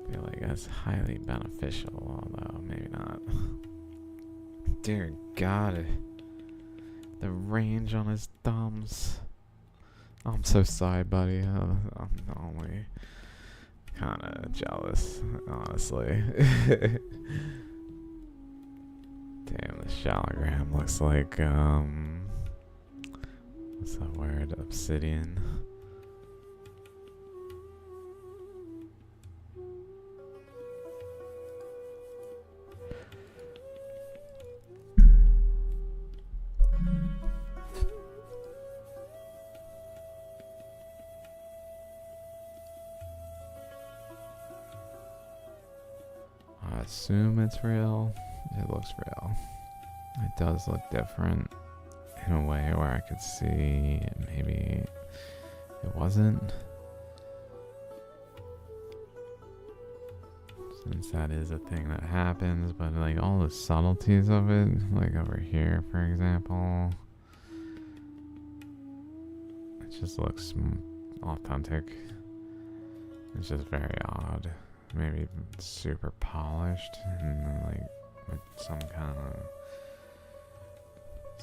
I feel like that's highly beneficial, although maybe not. Dear God, the range on his thumbs. I'm so sorry, buddy. I'm only kind of jealous, honestly. Damn, the Shaligram looks like, what's that word? Obsidian. I assume it's real. It looks real. It does look different in a way where I could see maybe it wasn't. Since that is a thing that happens, but like all the subtleties of it, like over here, for example, it just looks authentic. It's just very odd. Maybe super polished and like with some kind of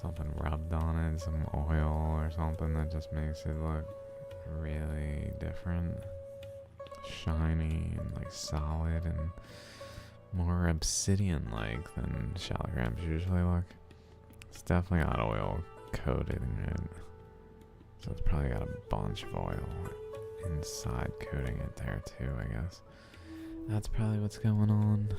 something rubbed on it, some oil or something that just makes it look really different. Shiny and like solid and more obsidian-like than Shaligrams usually look. It's definitely got oil coated in it. So it's probably got a bunch of oil inside coating it there too, I guess. That's probably what's going on.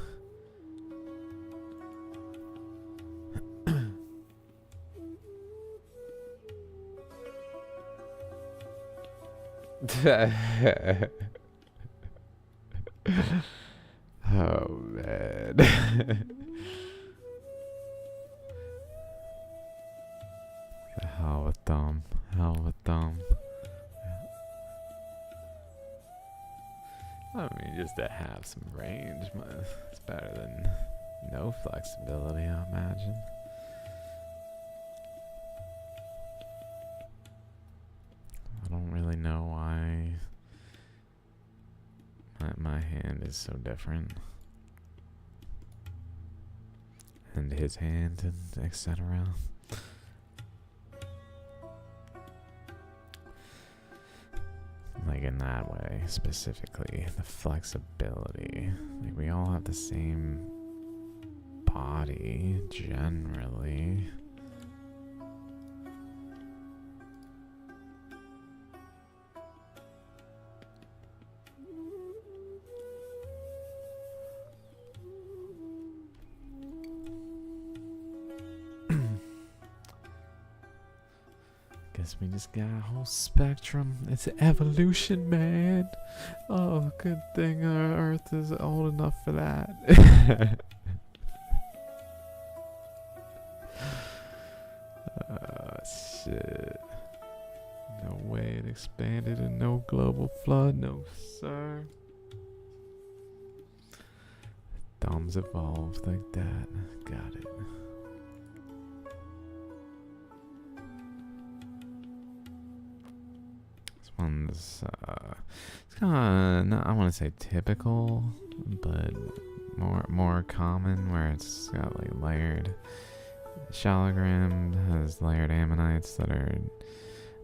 Oh man. Hell with them. Hell with them. I mean, just to have some range, it's better than no flexibility, I imagine. I don't really know why my hand is so different. And his hand, and etc. Like in that way, specifically, the flexibility. Like we all have the same body, generally. Guess we just got a whole spectrum. It's evolution, man. Oh, good thing our Earth is old enough for that. Shit. No way it expanded and no global flood. No, sir. Thumbs evolved like that. Got it. One's it's kind of, I want to say typical, but more common, where it's got like layered. Shaligram has layered ammonites that are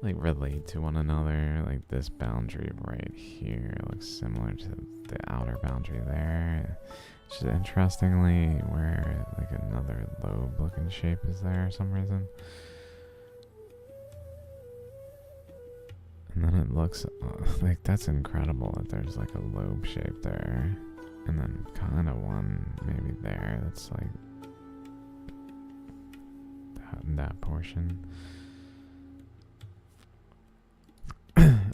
like relate to one another. Like this boundary right here looks similar to the outer boundary there. Which is interestingly where like another lobe looking shape is there for some reason. And then it looks like that's incredible that there's like a lobe shape there. And then kind of one maybe there that's like that portion.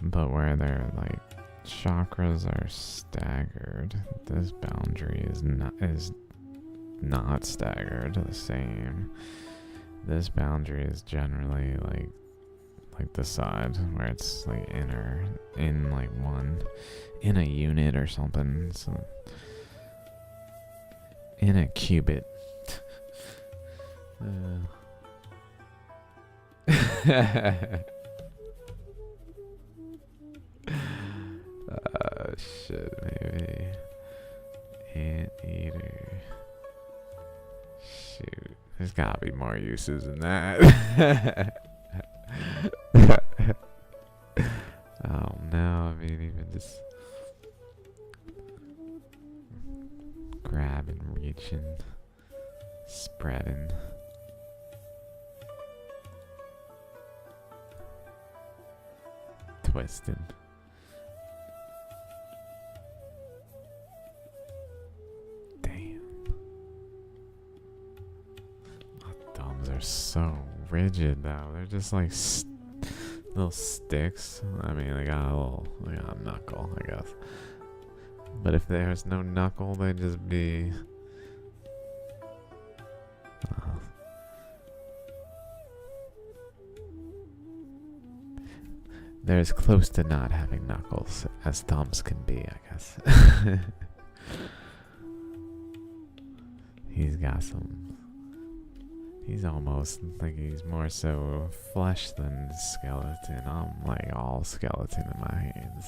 But where they're like chakras are staggered, this boundary is not staggered the same. This boundary is generally like this side where it's like in like one in a unit or something, so in a cubit. Shit, maybe anteater. Shoot, there's gotta be more uses than that. Oh no, I mean even just grabbing, reaching, spreading. Twisting. Damn. My thumbs are so rigid though. They're just like little sticks. I mean, they got a knuckle, I guess. But if there's no knuckle, they'd just be. they're as close to not having knuckles as thumbs can be, I guess. He's got some. He's almost like he's more so flesh than skeleton. I'm like all skeleton in my hands.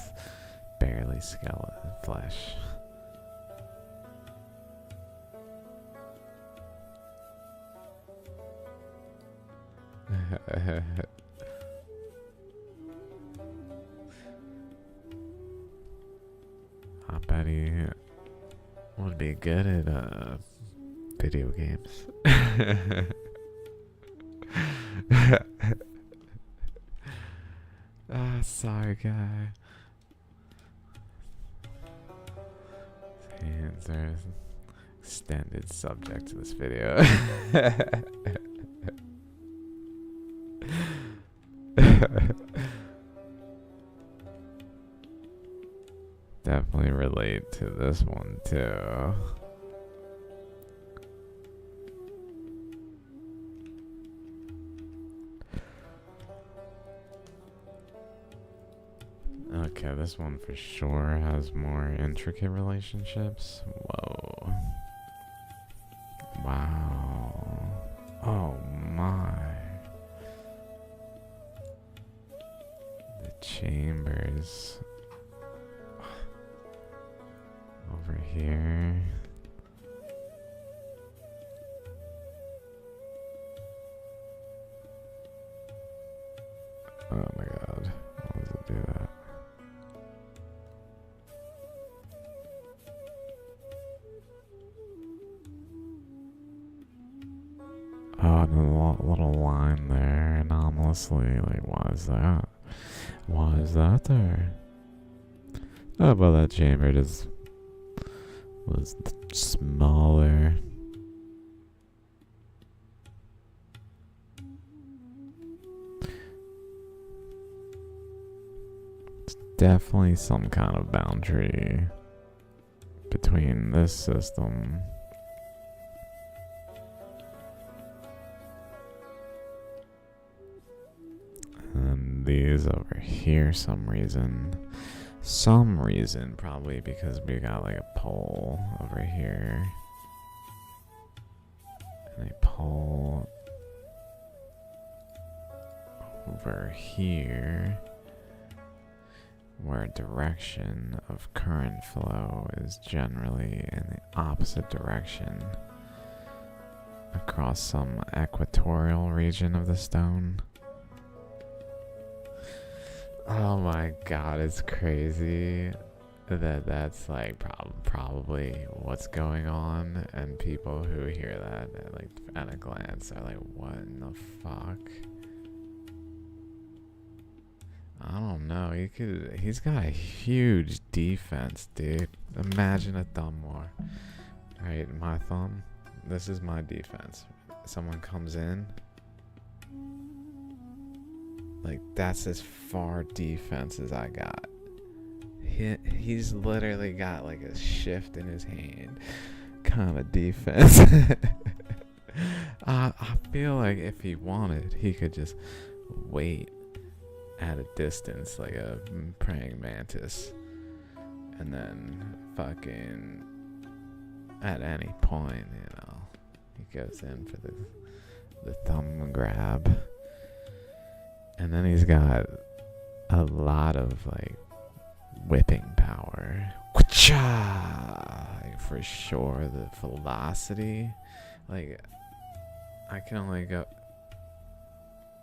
Barely skeleton flesh. I bet he would be good at video games. Sorry, guy. His hands are extended subject to this video. Definitely relate to this one too. Okay, this one for sure has more intricate relationships. Whoa. Wow. Oh my. The chambers. Over here. Oh my god. Why does it do that? Oh, and a little line there, anomalously. Like, why is that? Why is that there? Oh, well, that chamber just was smaller. It's definitely some kind of boundary between this system and these over here. Some reason, probably because we got like a pole over here and a pole over here, where direction of current flow is generally in the opposite direction across some equatorial region of the stone. Oh my god, it's crazy that that's like probably what's going on, and people who hear that like at a glance are like, what in the fuck? I don't know. He's got a huge defense, dude. Imagine a thumb war. Right, my thumb. This is my defense. Someone comes in. Like, that's as far defense as I got. He's literally got like a shift in his hand kind of defense. I feel like if he wanted, he could just wait at a distance like a praying mantis, and then fucking at any point, he goes in for the thumb grab. And then he's got a lot of like whipping power. Like, for sure, the velocity. Like, I can only go.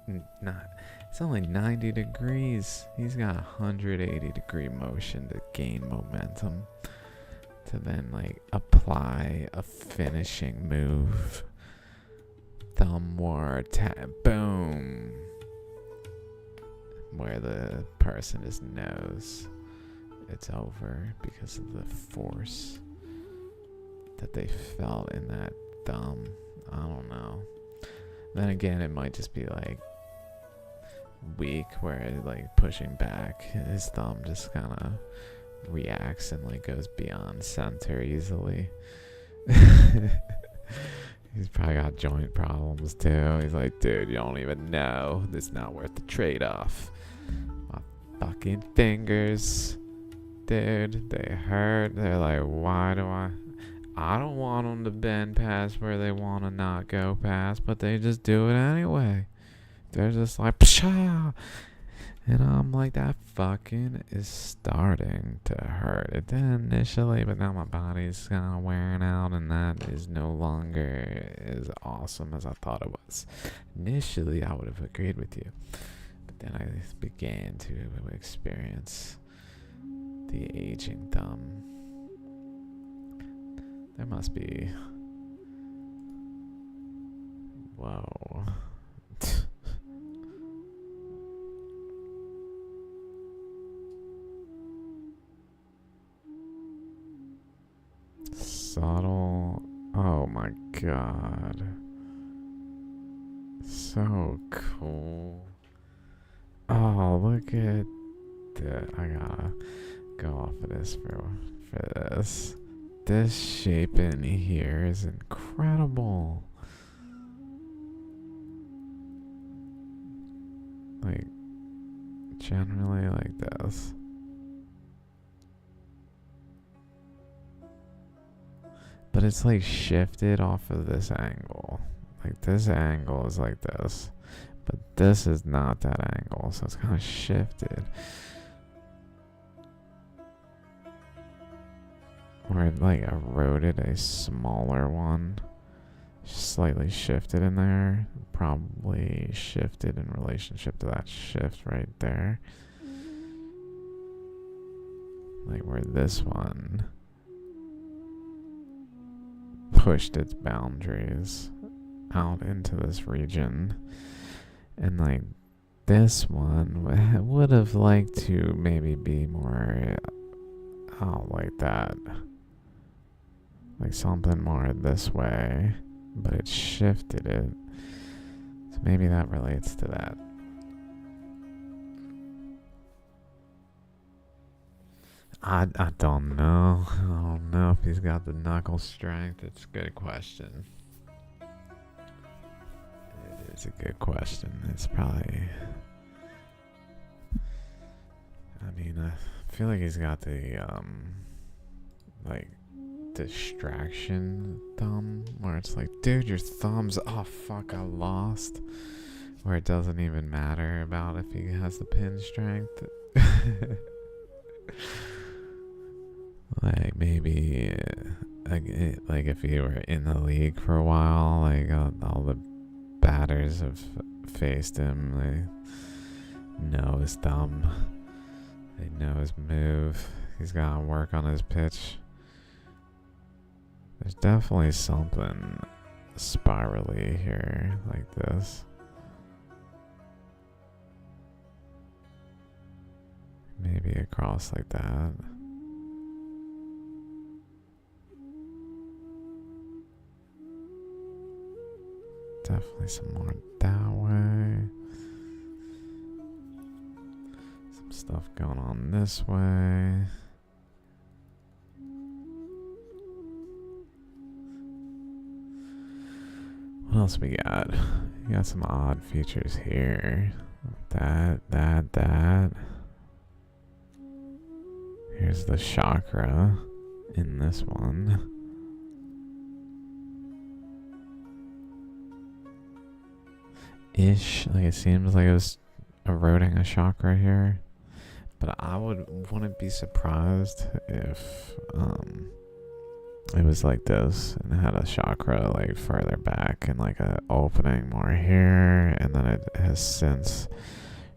It's only 90 degrees. He's got 180 degree motion to gain momentum, to then like apply a finishing move. Thumb war, boom. Where the person just knows it's over because of the force that they felt in that thumb. I don't know. Then again, it might just be like weak, where like pushing back, his thumb just kind of reacts and like goes beyond center easily. He's probably got joint problems too. He's like, dude, you don't even know. It's not worth the trade-off. My fucking fingers. Dude, they hurt. They're like, why do I don't want them to bend past where they want to not go past, but they just do it anyway. They're just like, pshaw. And I'm like, that fucking is starting to hurt. It did initially, but now my body's kind of wearing out, and that is no longer as awesome as I thought it was. Initially, I would have agreed with you, but then I began to experience the aging thumb. There must be... Whoa. Subtle. Oh my god. So cool. Oh, look at that. I gotta go off of this for this. This shape in here is incredible. Like, generally like this. But it's like shifted off of this angle. Like this angle is like this. But this is not that angle, so it's kind of shifted. Or it like eroded a smaller one. Slightly shifted in there. Probably shifted in relationship to that shift right there. Like where this one pushed its boundaries out into this region. And like this one would have liked to maybe be more out like that. Like something more this way, but it shifted it. So maybe that relates to that. I don't know. I don't know if he's got the knuckle strength. It's a good question. It is a good question. It's probably... I mean, I feel like he's got the, like, distraction thumb, where it's like, dude, your thumb's, oh fuck, I lost. Where it doesn't even matter about if he has the pin strength. Like, maybe, like if he were in the league for a while, like, all the batters have faced him, they know his thumb. They know his move. He's got to work on his pitch. There's definitely something spirally here, like this. Maybe across like that. Definitely some more that way. Some stuff going on this way. What else we got? We got some odd features here. That. Here's the chakra in this one. Ish, like it seems like it was eroding a chakra here. But I wouldn't be surprised if it was like this and it had a chakra like further back and like a opening more here, and then it has since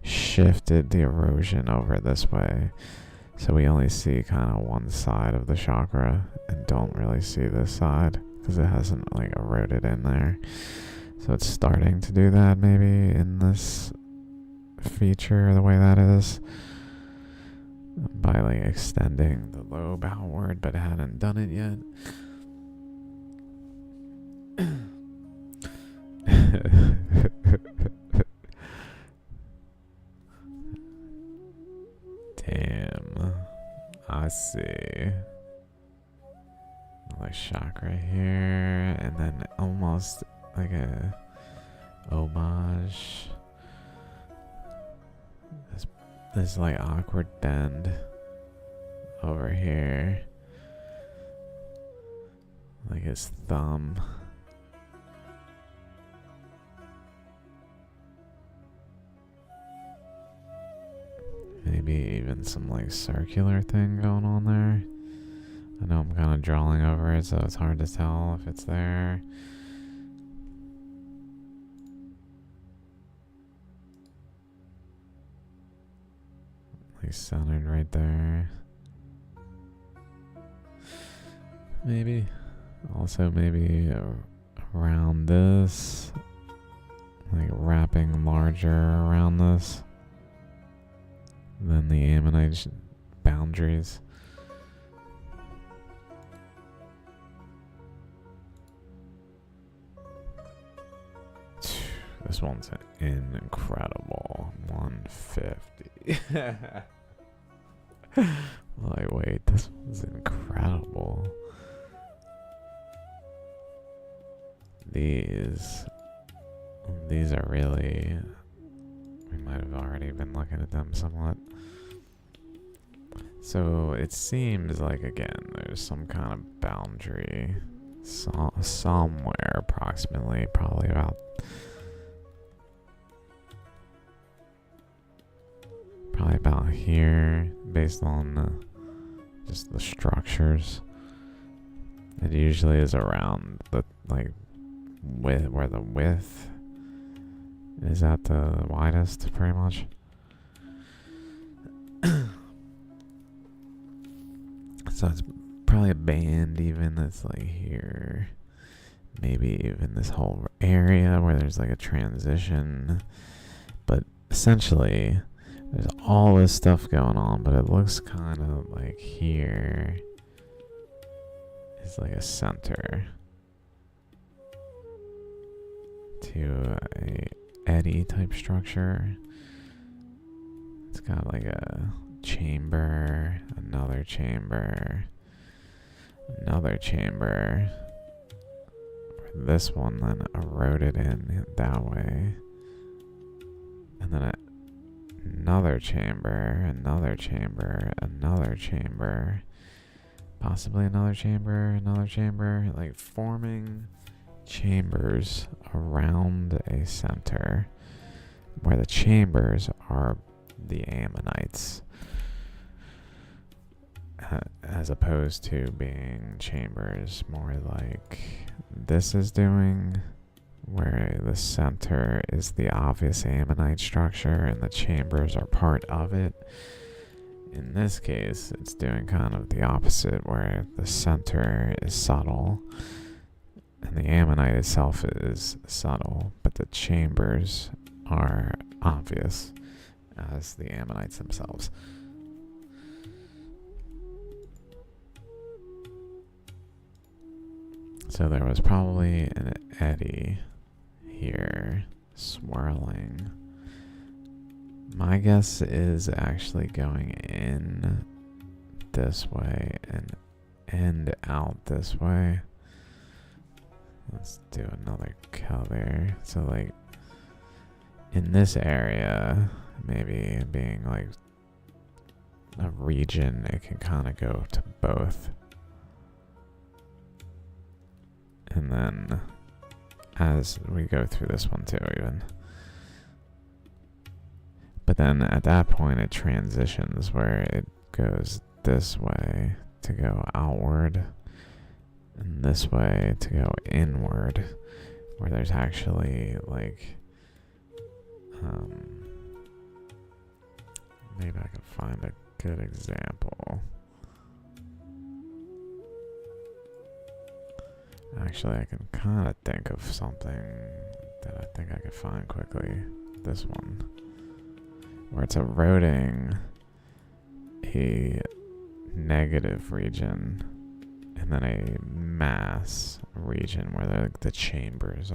shifted the erosion over this way, so we only see kind of one side of the chakra and don't really see this side because it hasn't like eroded in there. So it's starting to do that maybe in this feature the way that is, by like extending the lobe outward, but it hadn't done it yet. Damn, I see. Like chakra here, and then almost like a homage. this like awkward bend over here. Like his thumb. Maybe even some like circular thing going on there. I know I'm kind of drawing over it, so it's hard to tell if it's there. Like centered right there. Maybe. Also maybe around this. Like wrapping larger around this than the ammonite boundaries. This one's incredible. 150. Like, wait, this one's incredible. These are really... We might have already been looking at them somewhat. So it seems like, again, there's some kind of boundary somewhere approximately, probably about... Probably about here, based on just the structures. It usually is around the, like, where the width is at the widest, pretty much. So it's probably a band even that's like here. Maybe even this whole area where there's like a transition. But essentially, there's all this stuff going on, but it looks kind of like here is like a center to a eddy type structure. It's got like a chamber, another chamber, another chamber. This one then eroded in that way. And then another chamber, another chamber, another chamber, possibly another chamber, like forming chambers around a center where the chambers are the ammonites, as opposed to being chambers more like this is doing, where the center is the obvious ammonite structure and the chambers are part of it. In this case, it's doing kind of the opposite, where the center is subtle and the ammonite itself is subtle, but the chambers are obvious as the ammonites themselves. So there was probably an eddy here swirling. My guess is actually going in this way and end out this way. Let's do another color. So like in this area, maybe being like a region, it can kind of go to both. And then as we go through this one too, even. But then at that point it transitions where it goes this way to go outward and this way to go inward, where there's actually like maybe I can find a good example. Actually, I can kind of think of something that I think I could find quickly. This one, where it's eroding a negative region and then a mass region where the chambers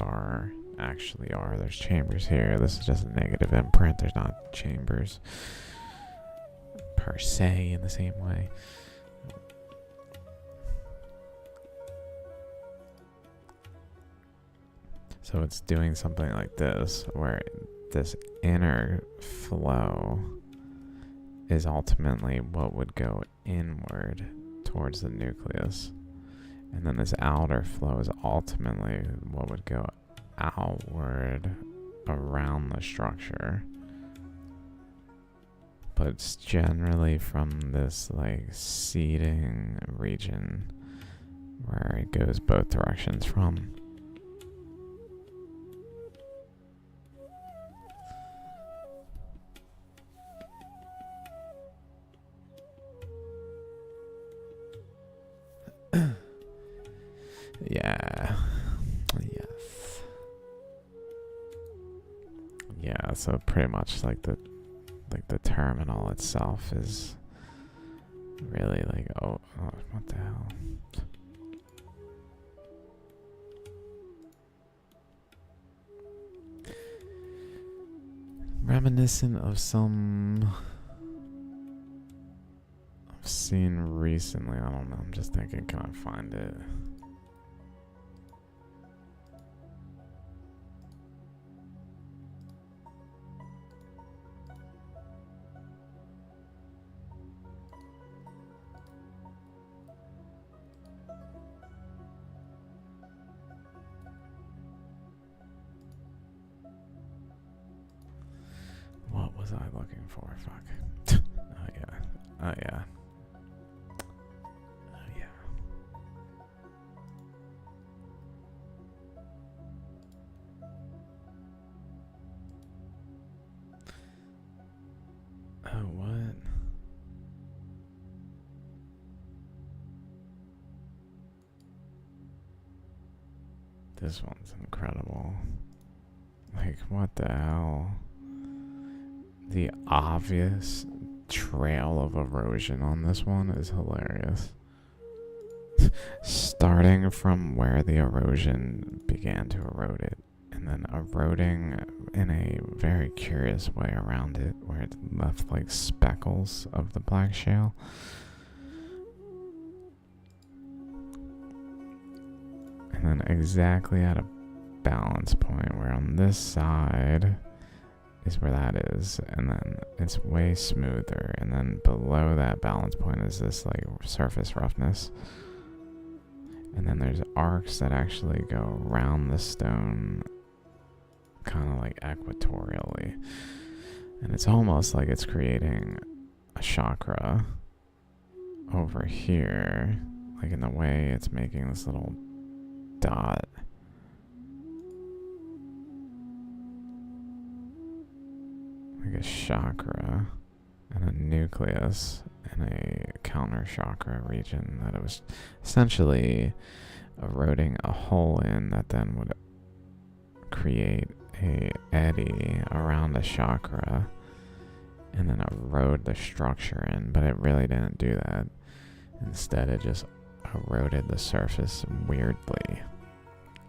actually are. There's chambers here. This is just a negative imprint. There's not chambers per se in the same way. So it's doing something like this, where this inner flow is ultimately what would go inward towards the nucleus. And then this outer flow is ultimately what would go outward around the structure. But it's generally from this like seeding region where it goes both directions from. Yeah. Yes. Yeah, so pretty much like the terminal itself is really like, oh what the hell? Reminiscent of some I've seen recently. I don't know. I'm just thinking, can I find it? What was I looking for? Fuck. Oh yeah. Oh yeah. Oh yeah. Oh what? This one's incredible. Like what the hell? The obvious trail of erosion on this one is hilarious. Starting from where the erosion began to erode it, and then eroding in a very curious way around it, where it left like speckles of the black shale. And then exactly at a balance point, where on this side is where that is, and then it's way smoother, and then below that balance point is this like surface roughness, and then there's arcs that actually go around the stone kind of like equatorially, and it's almost like it's creating a chakra over here, like in the way it's making this little dot. Like a chakra and a nucleus and a counter chakra region that it was essentially eroding a hole in, that then would create a eddy around a chakra and then erode the structure in, but it really didn't do that. Instead, it just eroded the surface weirdly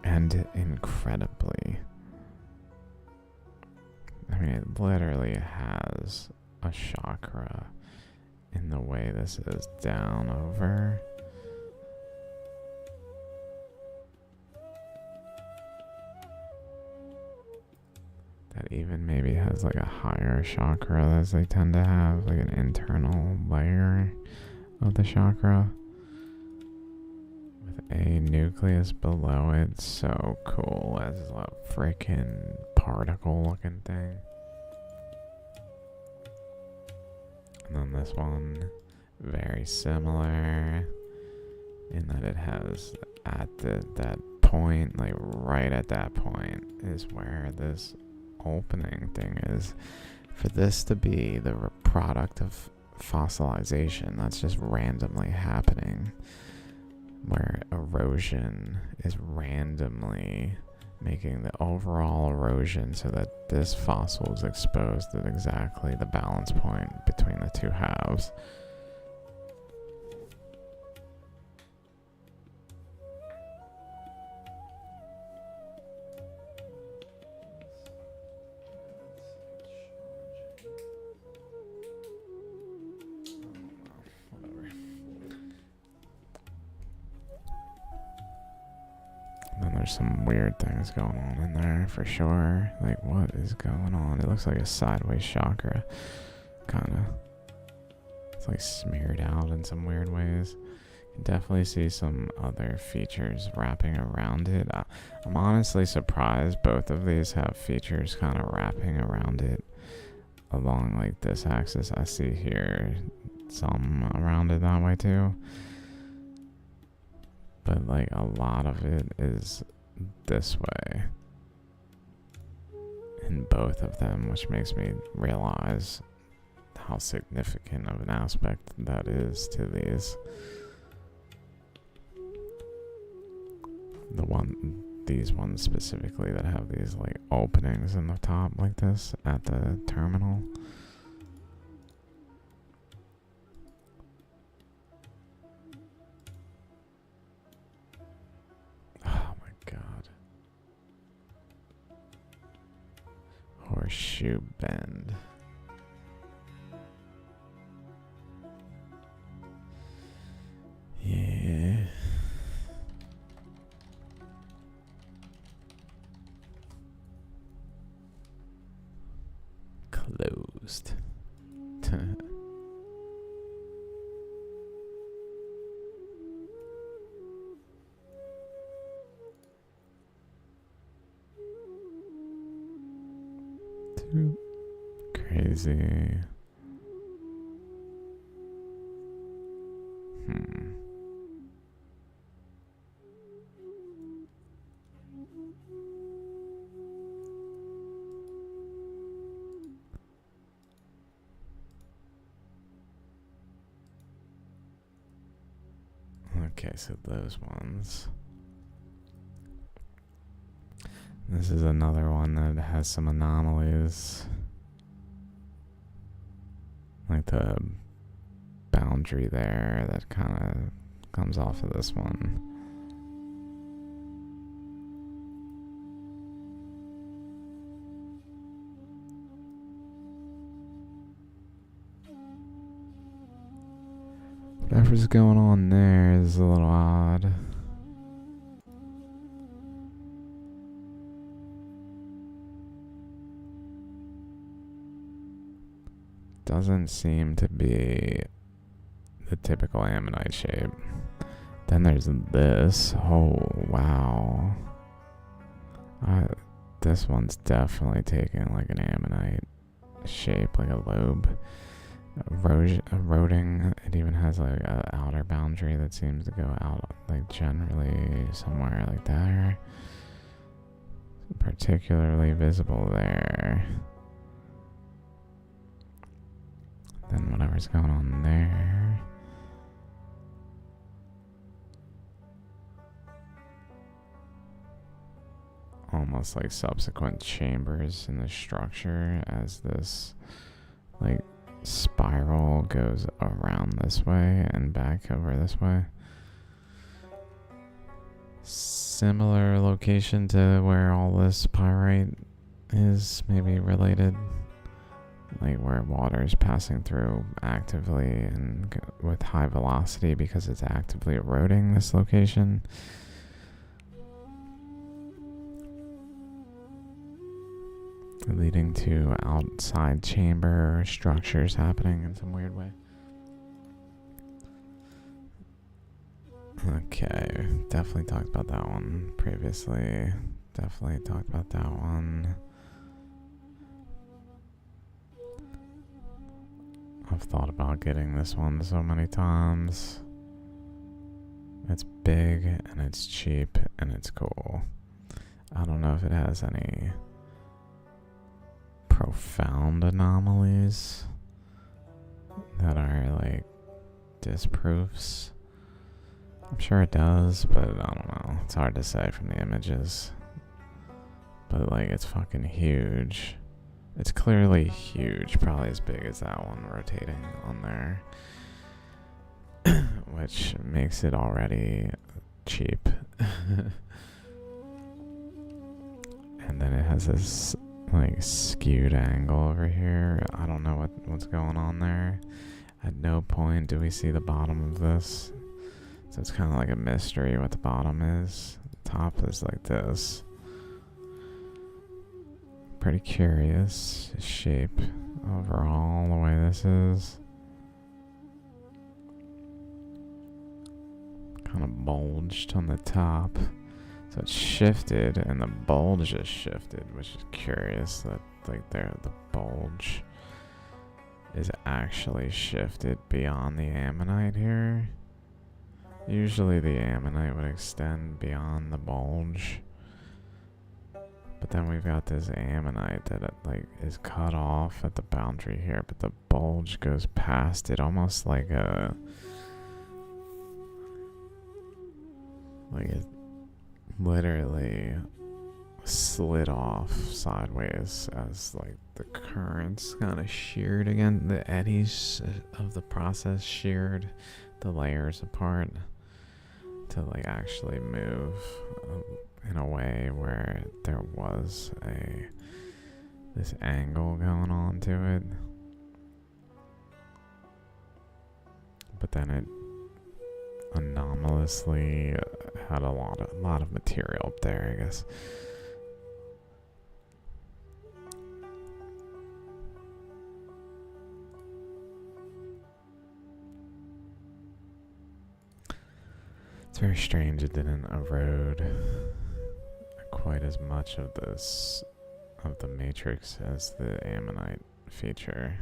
and incredibly. I mean, it literally has a chakra in the way this is down over. That even maybe has like a higher chakra, as they tend to have, like an internal layer of the chakra with a nucleus below it. So cool, as a freaking particle looking thing. And then this one, very similar in that it has at that point, like right at that point is where this opening thing is. For this to be the product of fossilization, that's just randomly happening, where erosion is randomly making the overall erosion so that this fossil is exposed at exactly the balance point between the two halves. Then there's some weird things going on in there for sure. Like, what is going on? It looks like a sideways chakra, kind of. It's like smeared out in some weird ways. You can definitely see some other features wrapping around it. I'm honestly surprised both of these have features kind of wrapping around it along like this axis. I see here some around it that way too. But like a lot of it is this way in both of them, which makes me realize how significant of an aspect that is to these. These ones specifically that have these like openings in the top like this at the terminal. Oh my god. Horseshoe Bend. Yeah. Closed. Too crazy. Okay, so those ones. This is another one that has some anomalies. Like the boundary there that kind of comes off of this one. Whatever's going on there is a little odd. Doesn't seem to be the typical ammonite shape. Then there's this. Oh, wow. This one's definitely taking like an ammonite shape, like a lobe. Eroding. It even has like an outer boundary that seems to go out like generally somewhere like there. Particularly visible there. Then whatever's going on there. Almost like subsequent chambers in the structure as this like spiral goes around this way and back over this way. Similar location to where all this pyrite is, maybe related. Like where water is passing through actively and with high velocity because it's actively eroding this location. Leading to outside chamber structures happening in some weird way. Okay, definitely talked about that one previously. Definitely talked about that one. I've thought about getting this one so many times. It's big and it's cheap and it's cool. I don't know if it has any profound anomalies that are like disproofs. I'm sure it does, but I don't know. It's hard to say from the images. But like, it's fucking huge. It's clearly huge, probably as big as that one rotating on there. Which makes it already cheap. And then it has this like skewed angle over here. I don't know what's going on there. At no point do we see the bottom of this. So it's kind of like a mystery what the bottom is. The top is like this. Pretty curious shape overall, the way this is. of bulged on the top. So it shifted, and the bulge just shifted, which is curious that like the bulge is actually shifted beyond the ammonite here. Usually the ammonite would extend beyond the bulge. But then we've got this ammonite that is cut off at the boundary here, but the bulge goes past it, almost like it literally slid off sideways as like the currents kind of sheared again. The eddies of the process sheared the layers apart to like actually move in a way where there was this angle going on to it, but then it anomalously had a lot of material up there, I guess. It's very strange it didn't erode quite as much of the matrix as the ammonite feature.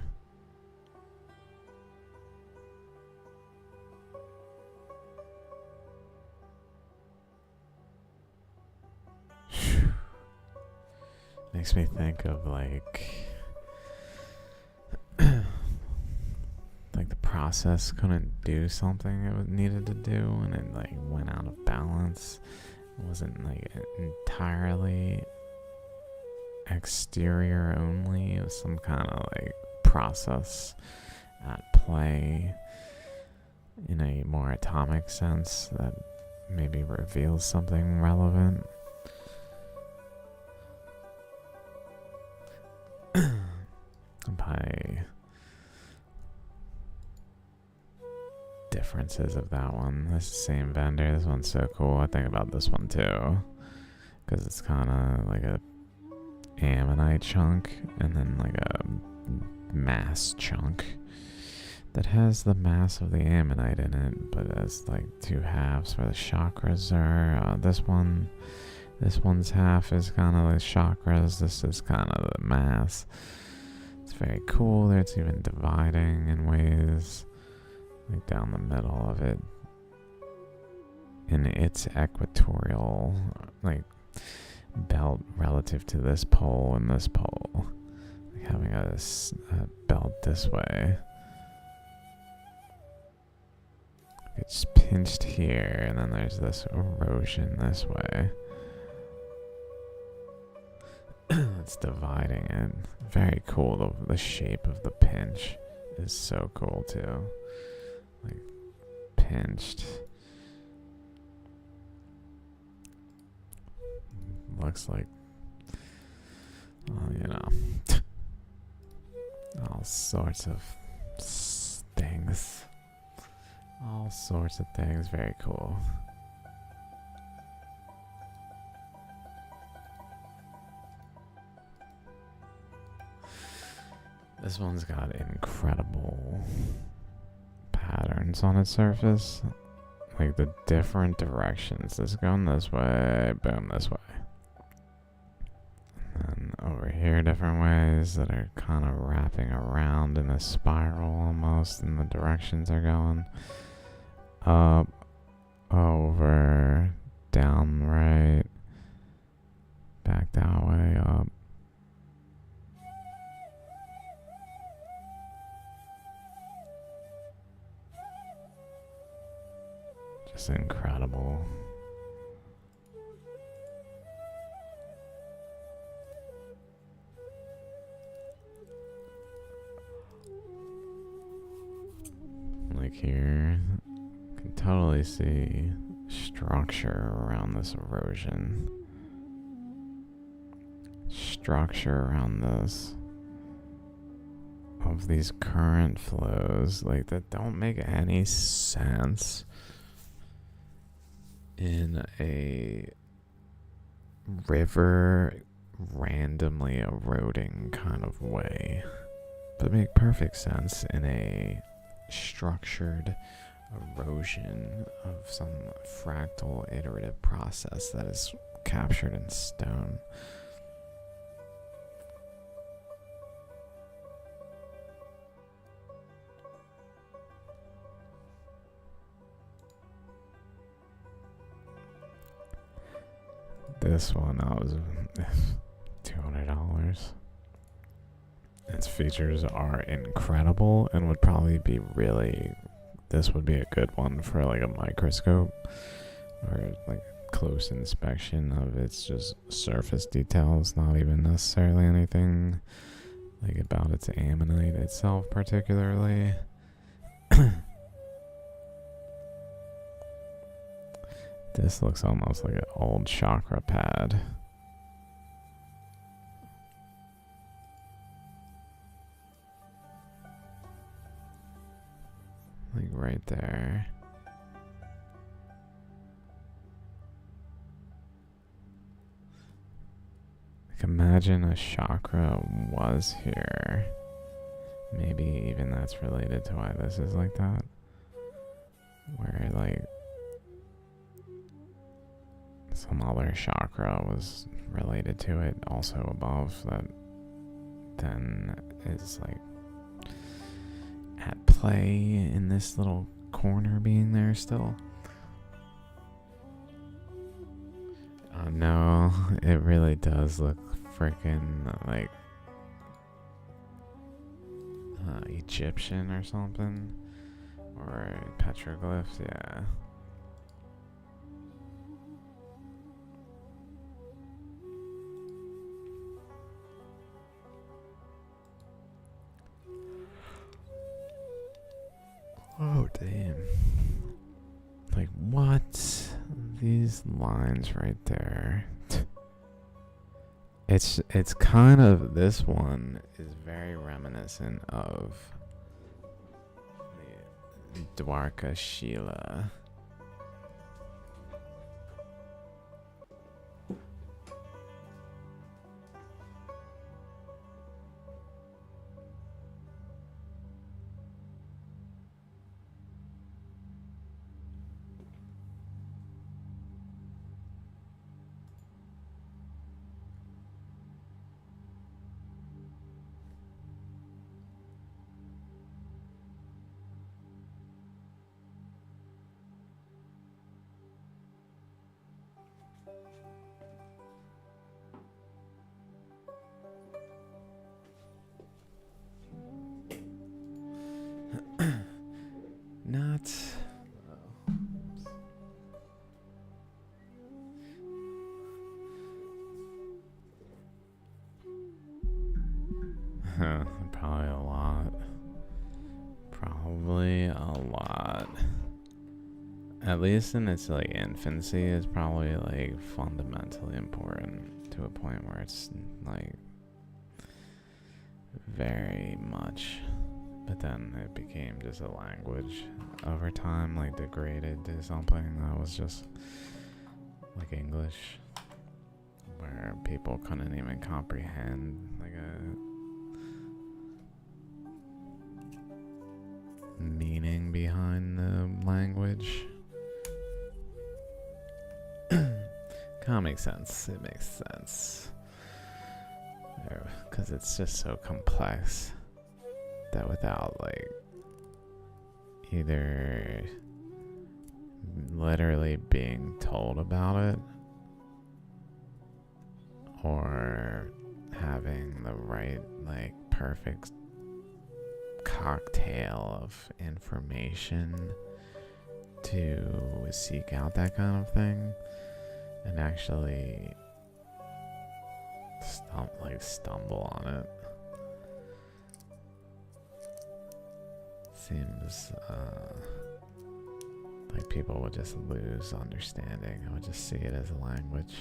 Makes me think of like the process couldn't do something it needed to do, and it like went out of balance. It wasn't like entirely exterior only. It was some kind of like process at play in a more atomic sense that maybe reveals something relevant. By differences of that one. This same vendor. This one's so cool. I think about this one too, because it's kind of like a ammonite chunk and then like a mass chunk that has the mass of the ammonite in it, but it's like two halves where the chakras are. This one's half is kind of the chakras. This is kind of the mass. It's very cool. It's even dividing in ways, like down the middle of it, in its equatorial like belt relative to this pole and this pole, like having a belt this way. It's pinched here, and then there's this erosion this way. It's dividing it. Very cool. The shape of the pinch is so cool too. Like pinched. Looks like, all sorts of things. All sorts of things. Very cool. This one's got incredible patterns on its surface. Like the different directions. This is going this way, boom, this way. And then over here, different ways that are kind of wrapping around in a spiral almost, and the directions are going up, over, down, right, back that way, up. Just incredible. Like here, you can totally see structure around this erosion. Structure around this. Of these current flows, like that don't make any sense in a river randomly eroding kind of way, but make perfect sense in a structured erosion of some fractal iterative process that is captured in stone. This one I was $200. Its features are incredible and would probably be really. This would be a good one for like a microscope or like close inspection of its just surface details, not even necessarily anything like about its ammonite itself particularly. This looks almost like an old chakra pad. Like right there. Like imagine a chakra was here. Maybe even that's related to why this is like that. Where like some other chakra was related to it also above that then is like at play in this little corner being there still. Oh no, it really does look freaking like Egyptian or something, or petroglyphs, yeah. Oh damn. Like what? These lines right there. It's kind of, this one is very reminiscent of the Dwarka Shila. Not. Probably a lot. Probably a lot. At least in its like infancy, is probably like fundamentally important to a point where it's like very much. But then it became just a language over time, like degraded to something that was just like English, where people couldn't even comprehend like a meaning behind the language. Kind of makes sense. It makes sense. Because it's just so complex that without like either literally being told about it or having the right like perfect cocktail of information to seek out that kind of thing and actually stumble on it seems like people would just lose understanding. I would just see it as a language.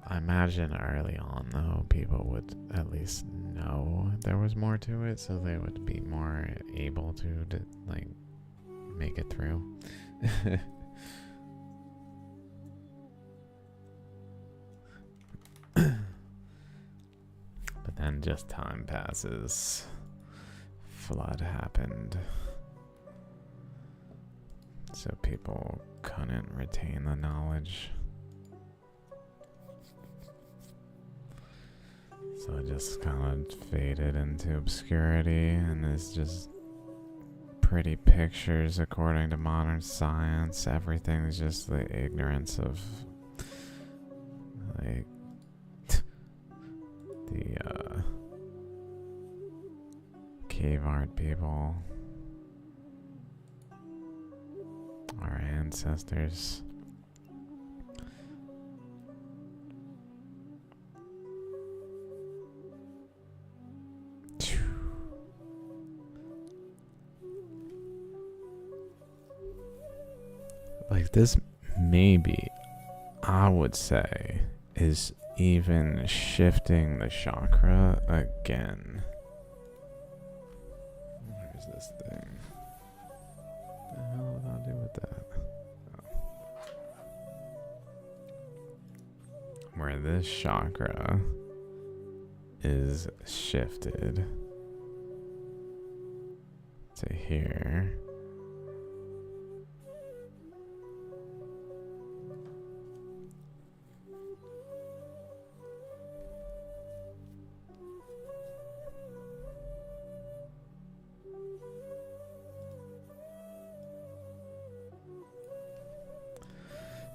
I imagine early on though people would at least know there was more to it, so they would be more able to like make it through. But then just time passes. Flood happened. So people couldn't retain the knowledge. So it just kind of faded into obscurity and is just pretty pictures according to modern science. Everything's just the ignorance of like the cave art people, our ancestors. Like this, maybe I would say, is even shifting the chakra again. Where's this thing? What the hell did I do with that? Oh. Where this chakra is shifted to here.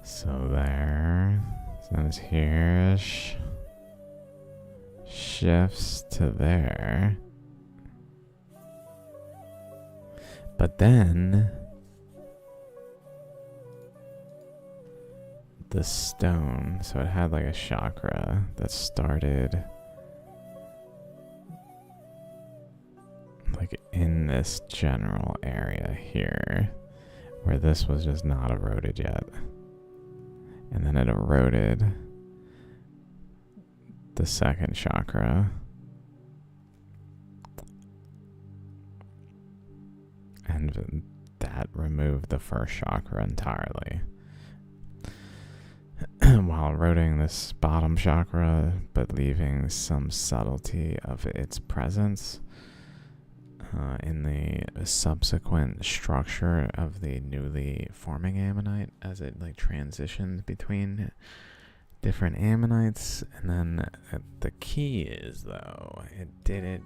So there, so it's here, shifts to there, but then the stone, so it had like a chakra that started like in this general area here, where this was just not eroded yet. And then it eroded the second chakra. And that removed the first chakra entirely. While eroding this bottom chakra, but leaving some subtlety of its presence in the subsequent structure of the newly forming ammonite as it like transitioned between different ammonites. And then the key is, though, it did it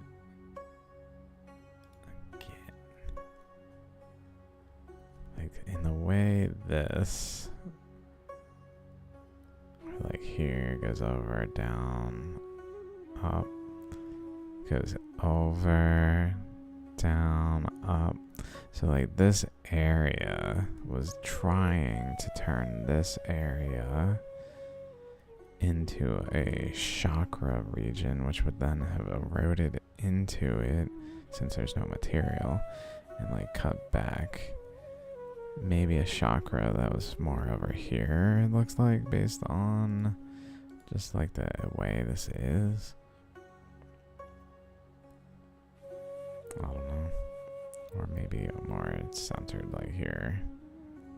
again. Like in the way this, like here goes over, down, up, goes over, down, up. So like this area was trying to turn this area into a chakra region, which would then have eroded into it since there's no material, and like cut back maybe a chakra that was more over here, it looks like, based on just like the way this is. I don't know. Or maybe more it's centered like here,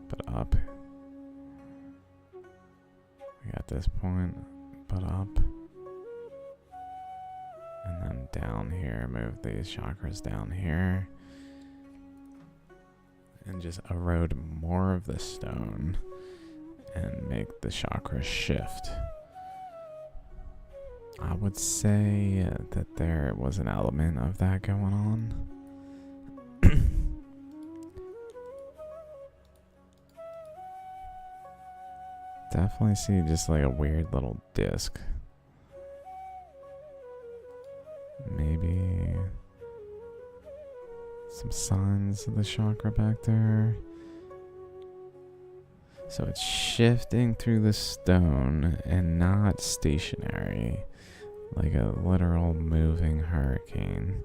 but up. At this point, but up. And then down here, move these chakras down here. And just erode more of the stone and make the chakra shift. I would say that there was an element of that going on. Definitely see just like a weird little disc. Maybe some signs of the chakra back there. So it's shifting through the stone and not stationary, like a literal moving hurricane.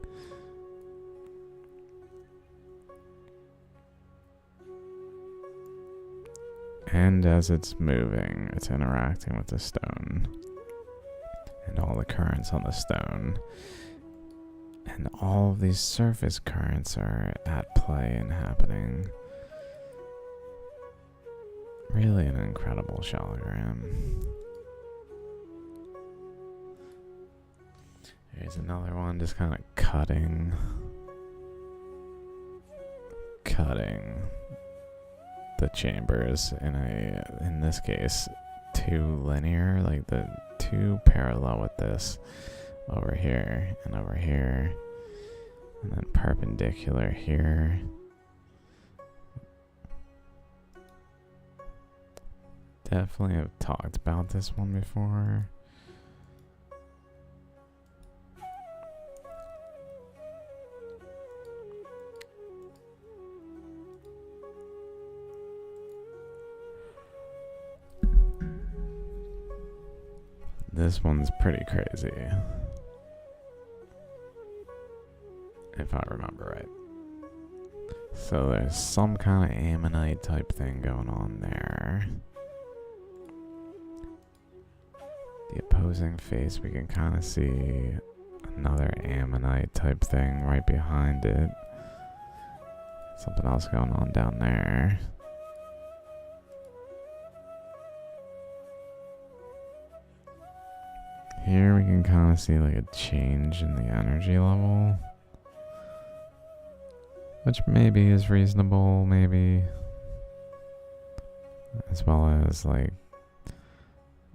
And as it's moving, it's interacting with the stone and all the currents on the stone. And all of these surface currents are at play and happening. Really an incredible Shaligram. Here's another one, just kind of cutting the chambers in this case, two linear, like the two parallel with this over here and over here, and then perpendicular here. Definitely have talked about this one before. This one's pretty crazy, if I remember right. So there's some kind of ammonite type thing going on there. The opposing face, we can kind of see another ammonite type thing right behind it. Something else going on down there. Here we can kind of see like a change in the energy level, which maybe is reasonable, maybe, as well as like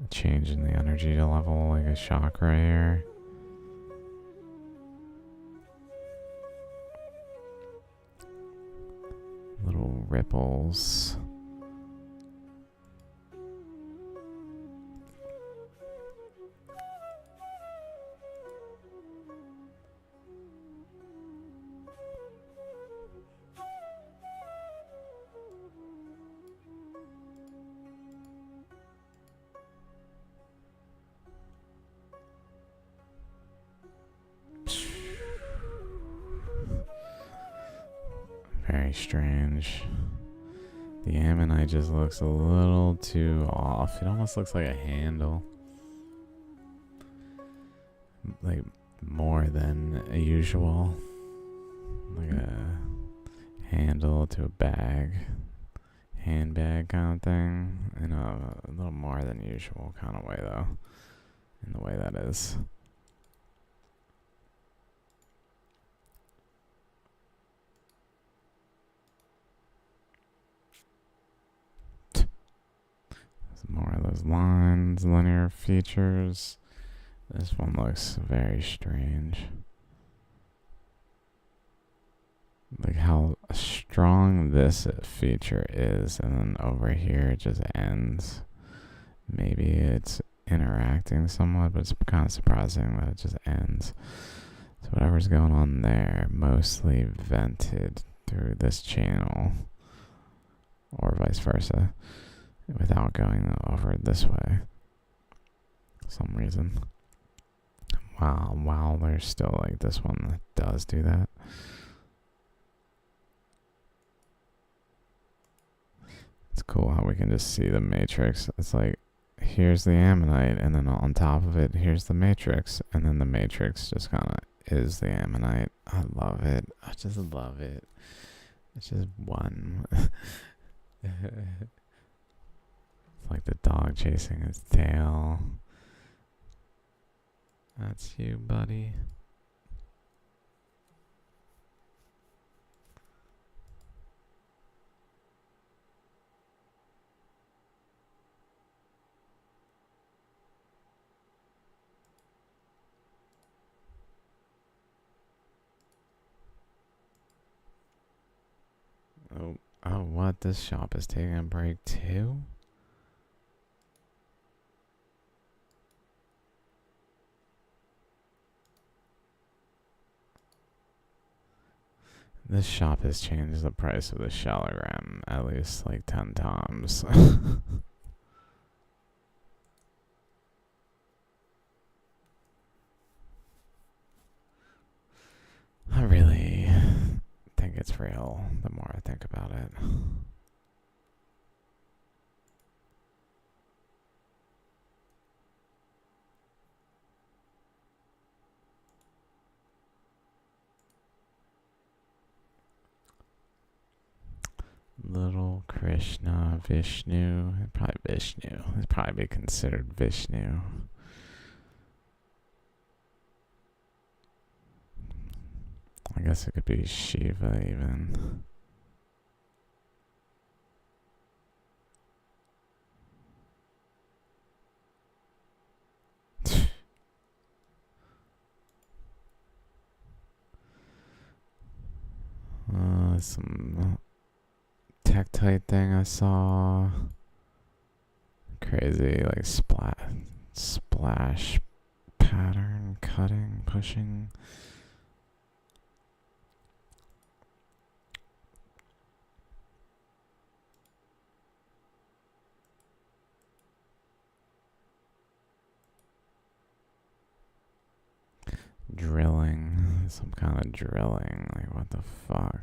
a change in the energy level, like a chakra here. Little ripples. Very strange. The ammonite just looks a little too off. It almost looks like a handle. Like more than usual. Like a handle to a bag. Handbag kind of thing. In a little more than usual kind of way though. In the way that is. More of those lines, linear features. This one looks very strange. Like how strong this feature is, and then over here it just ends. Maybe it's interacting somewhat, but it's kind of surprising that it just ends. So whatever's going on there, mostly vented through this channel, or vice versa, without going over this way. For some reason. Wow, there's still like this one that does do that. It's cool how we can just see the matrix. It's like, here's the ammonite, and then on top of it, here's the matrix, and then the matrix just kind of is the ammonite. I love it. I just love it. It's just one. Like the dog chasing his tail. That's you, buddy. Oh, what? This shop is taking a break too? This shop has changed the price of the Shaligram at least like 10 times. I really think it's real the more I think about it. Little Krishna, Vishnu, probably Vishnu. It'd probably be considered Vishnu. I guess it could be Shiva even. was some tektite thing I saw. Crazy, like splash pattern, cutting, pushing. Drilling, some kind of drilling. Like, what the fuck?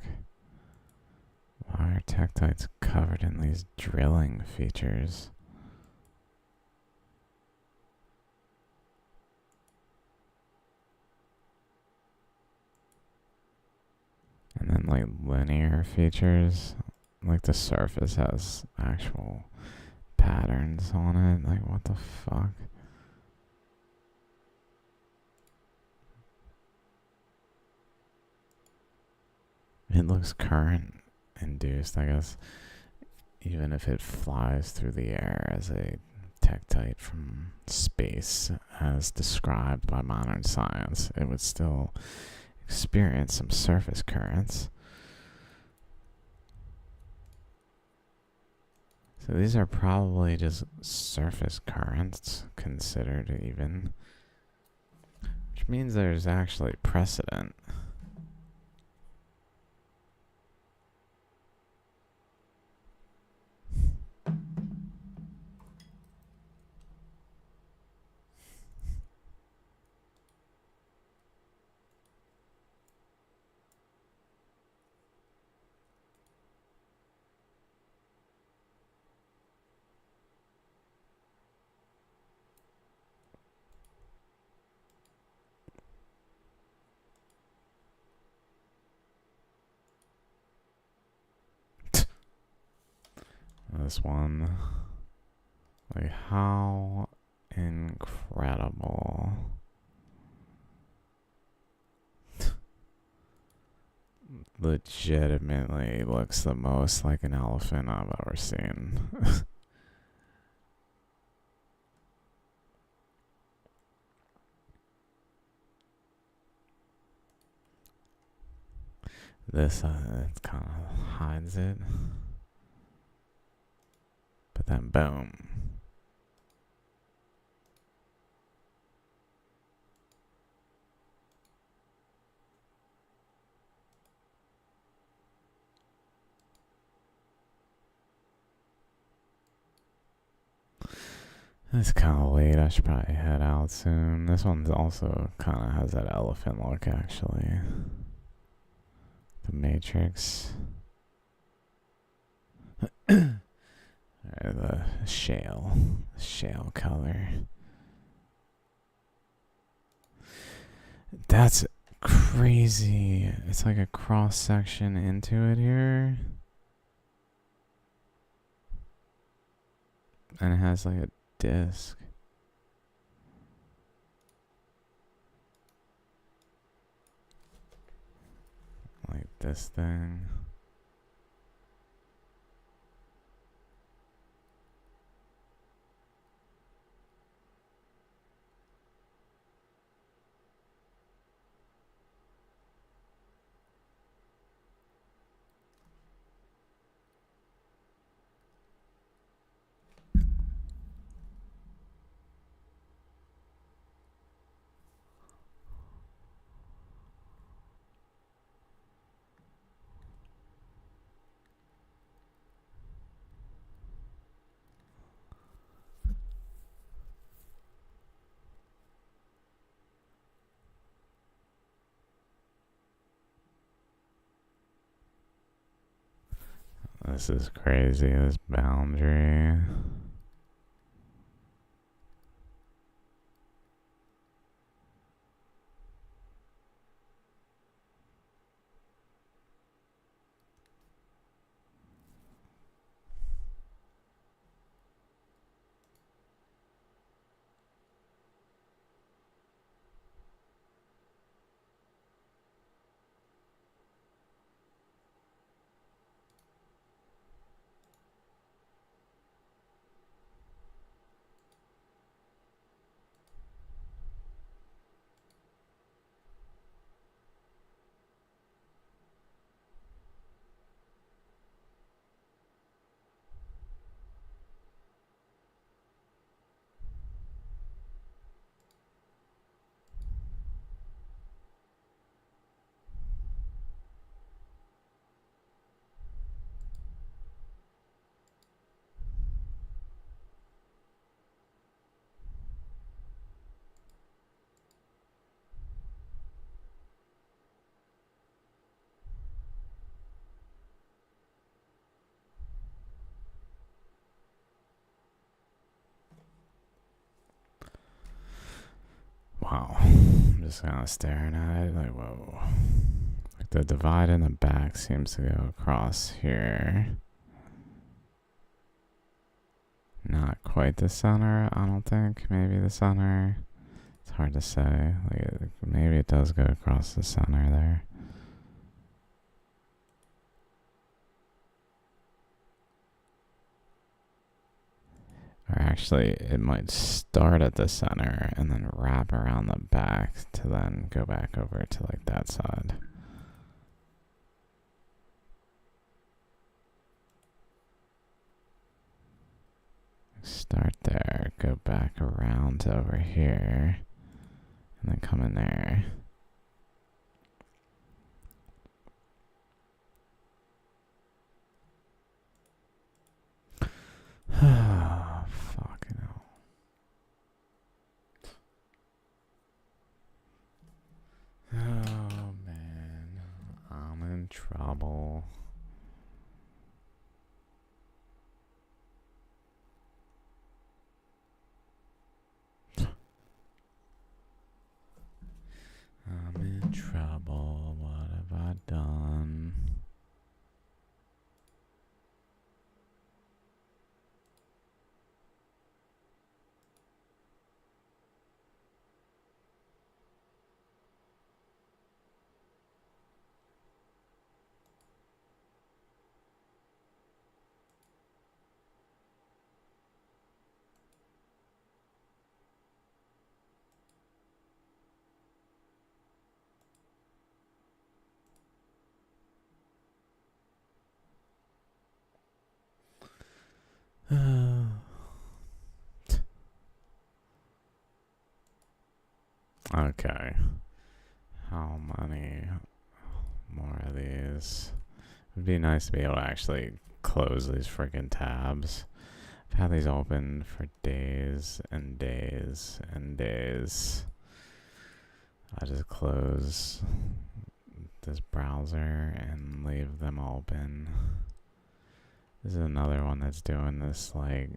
Why are tektites covered in these drilling features? And then, like, linear features. Like, the surface has actual patterns on it. Like, what the fuck? It looks current induced, I guess. Even if it flies through the air as a tektite from space, as described by modern science, it would still experience some surface currents. So these are probably just surface currents considered even, which means there's actually precedent. This one, like, how incredible. Legitimately looks the most like an elephant I've ever seen. This it kind of hides it, but then boom. It's kind of late. I should probably head out soon. This one also kind of has that elephant look, actually. The Matrix. The shale color. That's crazy. It's like a cross section into it here. And it has like a disc. Like this thing. This is crazy, this boundary. Wow. I'm just kind of staring at it like, whoa. Like the divide in the back seems to go across here. Not quite the center, I don't think. Maybe the center. It's hard to say. Like maybe it does go across the center there. Or actually, it might start at the center and then wrap around the back to then go back over to like that side. Start there, go back around to over here, and then come in there. Fucking hell. Oh man, I'm in trouble. I'm in trouble. What have I done? Okay. How many more of these? It'd be nice to be able to actually close these freaking tabs. I've had these open for days and days and days. I just close this browser and leave them open. This is another one that's doing this like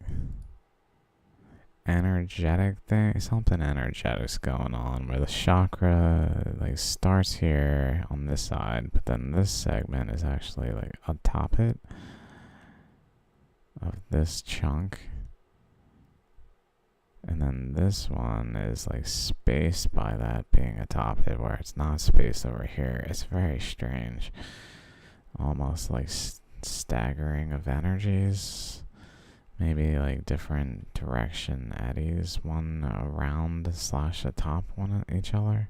energetic thing. Something energetic's going on where the chakra like starts here on this side, but then this segment is actually like atop it of this chunk. And then this one is like spaced by that being atop it, where it's not spaced over here. It's very strange. Almost like staggering of energies. Maybe like different direction eddies, one around / atop one of each other.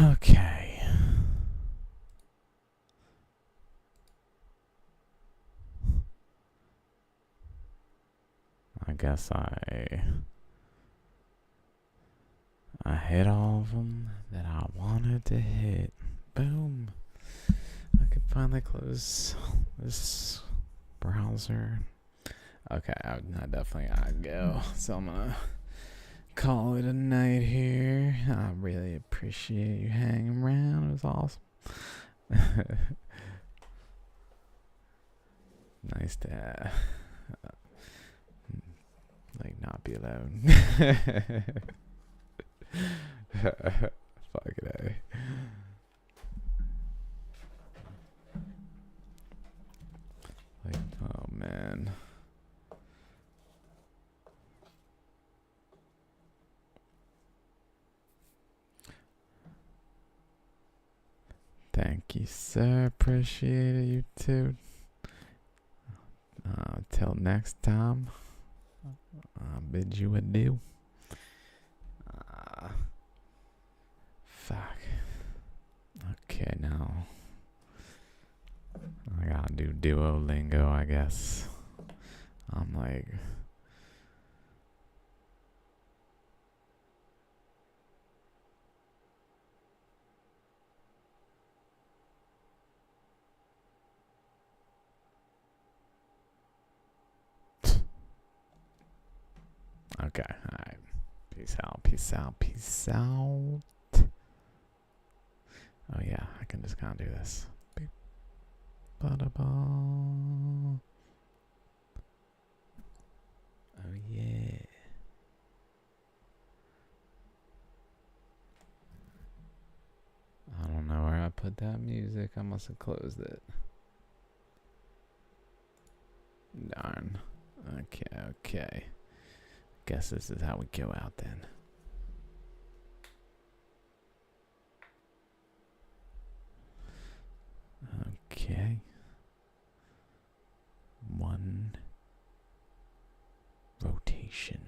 Okay. I guess I hit all of them that I wanted to hit. Boom. I can finally close this browser. Okay, I definitely gotta go. So I'm gonna call it a night here. I really appreciate you hanging around. It was awesome. Nice to like not be alone. Fuck it. Like, oh man. Thank you, sir. Appreciate it. You too. Till next time, I bid you adieu. Okay, now I gotta do Duolingo, I guess. I'm like, okay, alright. Peace out, peace out, peace out. Oh yeah, I can just kind of do this. Beep, ba-da-ba. Oh yeah. I don't know where I put that music. I must have closed it. Darn. Okay, okay. Guess this is how we go out then. Okay. One rotation.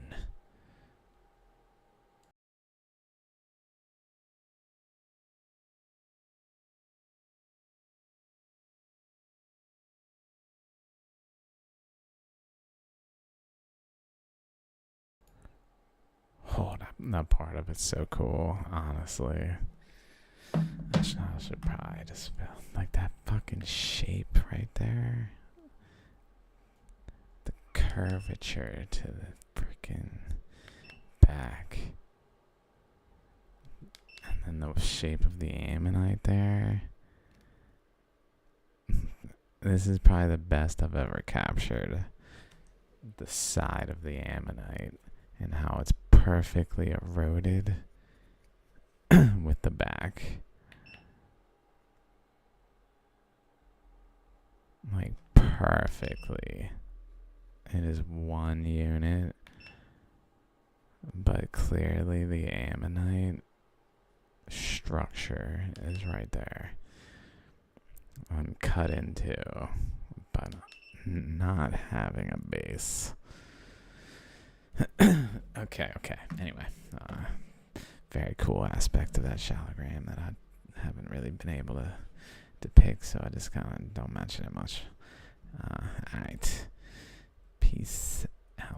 Oh, that part of it's so cool, honestly. I should probably just spell like that fucking shape right there. The curvature to the freaking back. And then the shape of the ammonite there. This is probably the best I've ever captured. The side of the ammonite and how it's perfectly eroded with the back. Like perfectly. It is one unit, but clearly the ammonite structure is right there. Cut into, but not having a base. Okay. Anyway, very cool aspect of that Shaligram that I haven't really been able to depict, so I just kind of don't mention it much. Alright. Peace